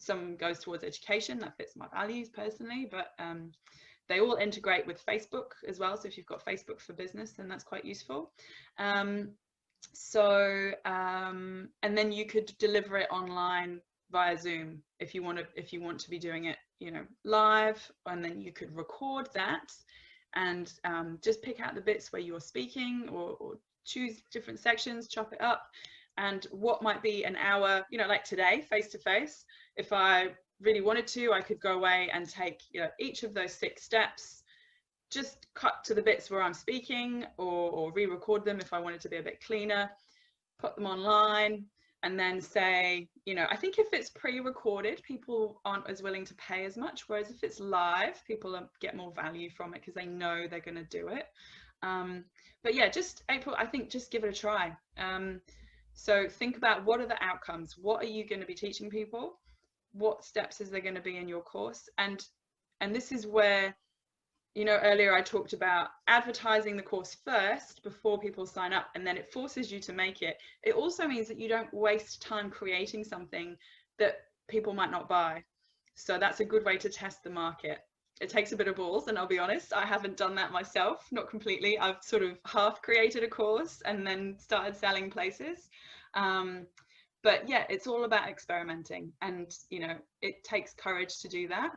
some goes towards education, that fits my values personally, but they all integrate with Facebook as well. So if you've got Facebook for business, then that's quite useful. And then you could deliver it online via Zoom if you want to be doing it, you know, live, and then you could record that and just pick out the bits where you're speaking, or choose different sections, chop it up. And what might be an hour, you know, like today, face to face, if I really wanted to, I could go away and take, you know, each of those 6 steps, just cut to the bits where I'm speaking, or re-record them if I wanted to be a bit cleaner, put them online, and then say, you know, I think if it's pre-recorded, people aren't as willing to pay as much, whereas if it's live, people get more value from it because they know they're going to do it. But yeah, just April, I think just give it a try. So think about, what are the outcomes? What are you going to be teaching people? What steps is there going to be in your course? And this is where you know, earlier I talked about advertising the course first before people sign up, and then it forces you to make it. It also means that you don't waste time creating something that people might not buy. So that's a good way to test the market. It takes a bit of balls, and I'll be honest, I haven't done that myself, not completely. I've sort of half created a course and then started selling places. But yeah, it's all about experimenting, and you know, it takes courage to do that.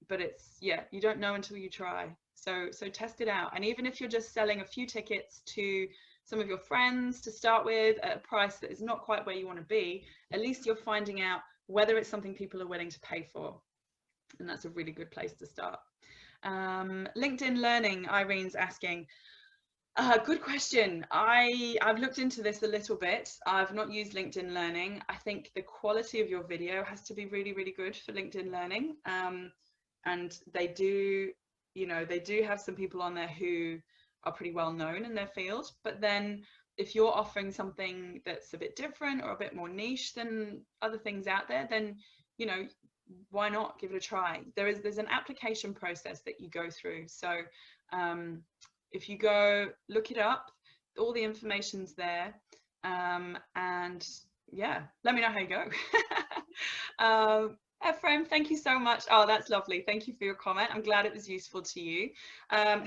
But it's, yeah, you don't know until you try. So test it out. And even if you're just selling a few tickets to some of your friends to start with at a price that is not quite where you want to be, at least you're finding out whether it's something people are willing to pay for. And that's a really good place to start. LinkedIn Learning, Irene's asking. Good question. I've looked into this a little bit. I've not used LinkedIn Learning. I think the quality of your video has to be really, really good for LinkedIn Learning. And they do, you know, they do have some people on there who are pretty well known in their field. But then if you're offering something that's a bit different or a bit more niche than other things out there, then, you know, why not give it a try? There's an application process that you go through. So if you go look it up, all the information's there. And yeah, let me know how you go. Ephraim, thank you so much. Oh, that's lovely. Thank you for your comment. I'm glad it was useful to you.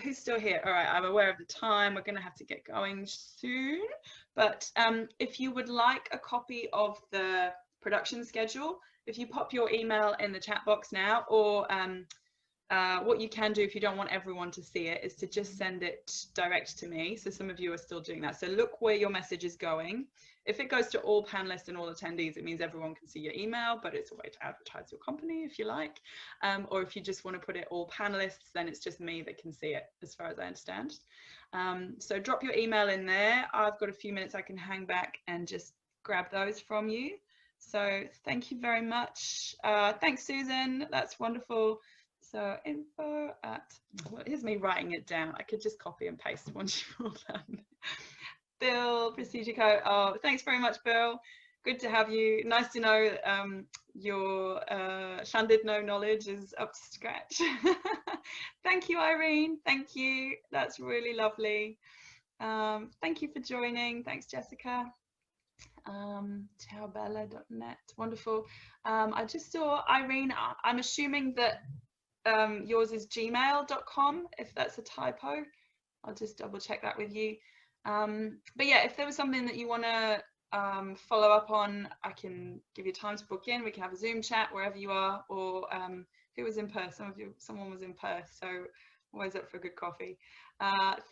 Who's still here? All right, I'm aware of the time. We're going to have to get going soon. But if you would like a copy of the production schedule, if you pop your email in the chat box now, or what you can do if you don't want everyone to see it is to just send it direct to me. So some of you are still doing that. So look where your message is going. If it goes to all panelists and all attendees, it means everyone can see your email, but it's a way to advertise your company if you like. Or if you just want to put it all panelists, then it's just me that can see it, as far as I understand. So drop your email in there. I've got a few minutes I can hang back and just grab those from you. So thank you very much. Thanks, Susan. That's wonderful. So info at, well, here's me writing it down. I could just copy and paste once you're all done. Bill, procedure code. Oh, thanks very much, Bill. Good to have you. Nice to know your Llandudno knowledge is up to scratch. Thank you, Irene. Thank you. That's really lovely. Thank you for joining. Thanks, Jessica. Ciaobella.net. Wonderful. I just saw, Irene, I'm assuming that yours is gmail.com, if that's a typo. I'll just double check that with you. But yeah, if there was something that you want to follow up on, I can give you time to book in. We can have a Zoom chat wherever you are, or who was in Perth? Someone was in Perth, so always up for a good coffee.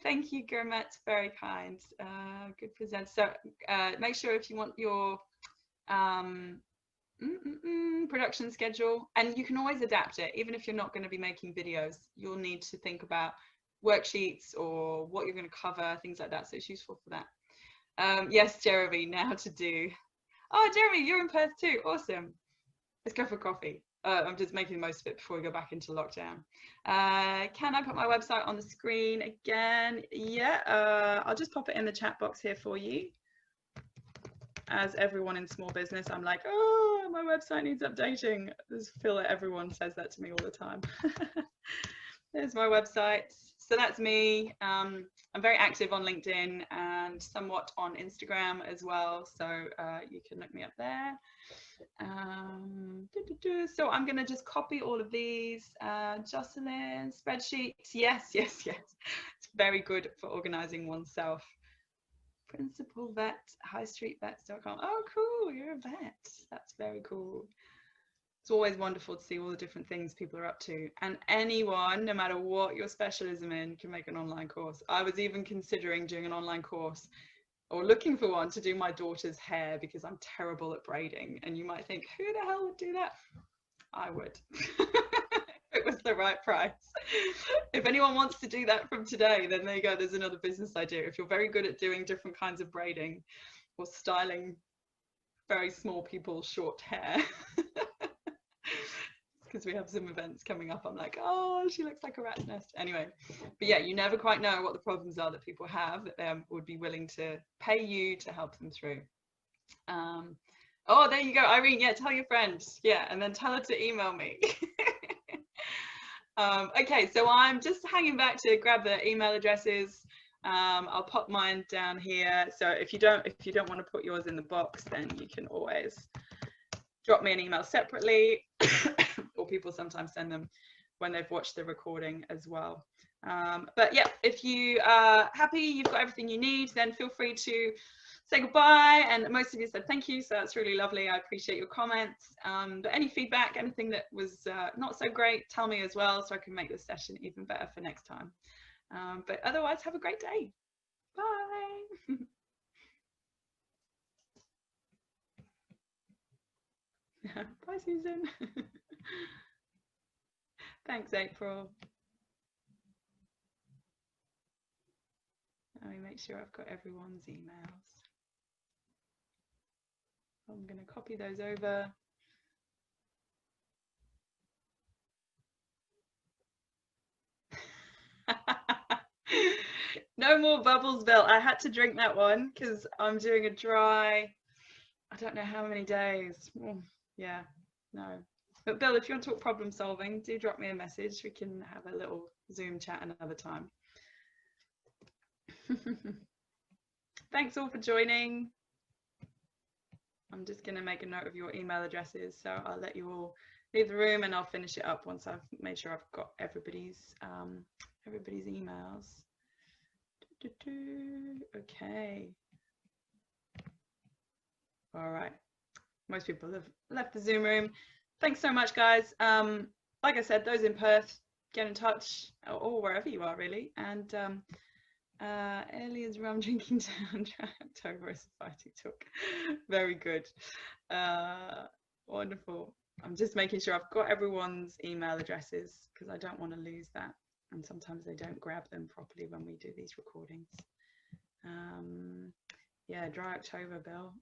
Thank you, Gurmet, very kind. Good present. So make sure if you want your production schedule, and you can always adapt it, even if you're not going to be making videos, you'll need to think about worksheets or what you're going to cover, things like that, so it's useful for that. Yes, Jeremy, now to do. Oh, Jeremy, you're in Perth too. Awesome. Let's go for coffee. I'm just making the most of it before we go back into lockdown. Can I put my website on the screen again? Yeah, I'll just pop it in the chat box here for you. As everyone in small business, I'm like, oh, my website needs updating. I just feel that everyone says that to me all the time. There's my website. So that's me. I'm very active on LinkedIn and somewhat on Instagram as well. So you can look me up there. So I'm going to just copy all of these. Jocelyn, spreadsheets. Yes. It's very good for organizing oneself. Principal vet, highstreetvets.com. Oh, cool. You're a vet. That's very cool. It's always wonderful to see all the different things people are up to, and anyone, no matter what your specialism in, can make an online course. I was even considering doing an online course, or looking for one, to do my daughter's hair, because I'm terrible at braiding, and you might think, who the hell would do that? I would. It was the right price. If anyone wants to do that from today, then there you go, there's another business idea. If you're very good at doing different kinds of braiding or styling very small people's short hair, because we have some events coming up, I'm like, oh, she looks like a rat's nest. Anyway, but yeah, you never quite know what the problems are that people have that they would be willing to pay you to help them through. Oh, there you go, Irene. Yeah, tell your friend. Yeah, and then tell her to email me. Okay, so I'm just hanging back to grab the email addresses. I'll pop mine down here. So if you don't want to put yours in the box, then you can always drop me an email separately, or people sometimes send them when they've watched the recording as well. But yeah, if you are happy, you've got everything you need, then feel free to say goodbye. And most of you said thank you, so that's really lovely. I appreciate your comments. But any feedback, anything that was not so great, tell me as well, so I can make this session even better for next time. But otherwise, have a great day. Bye. Bye, Susan. Thanks, April. Let me make sure I've got everyone's emails. I'm going to copy those over. No more bubbles, Bill. I had to drink that one because I'm doing a dry, I don't know how many days. Yeah, no. But Bill, if you want to talk problem solving, do drop me a message. We can have a little Zoom chat another time. Thanks all for joining. I'm just going to make a note of your email addresses, so I'll let you all leave the room and I'll finish it up once I've made sure I've got everybody's emails. Okay. All right. Most people have left the Zoom room. Thanks so much, guys. Like I said, those in Perth, get in touch, or wherever you are, really. And Alien's rum drinking down October is a fighting talk. Very good. Wonderful. I'm just making sure I've got everyone's email addresses because I don't want to lose that. And sometimes they don't grab them properly when we do these recordings. Yeah, dry October, Bill.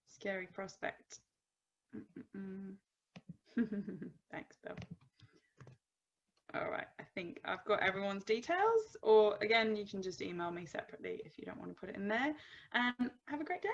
Scary prospect. Thanks, Bill. All right, I think I've got everyone's details, or again, you can just email me separately if you don't want to put it in there. And have a great day.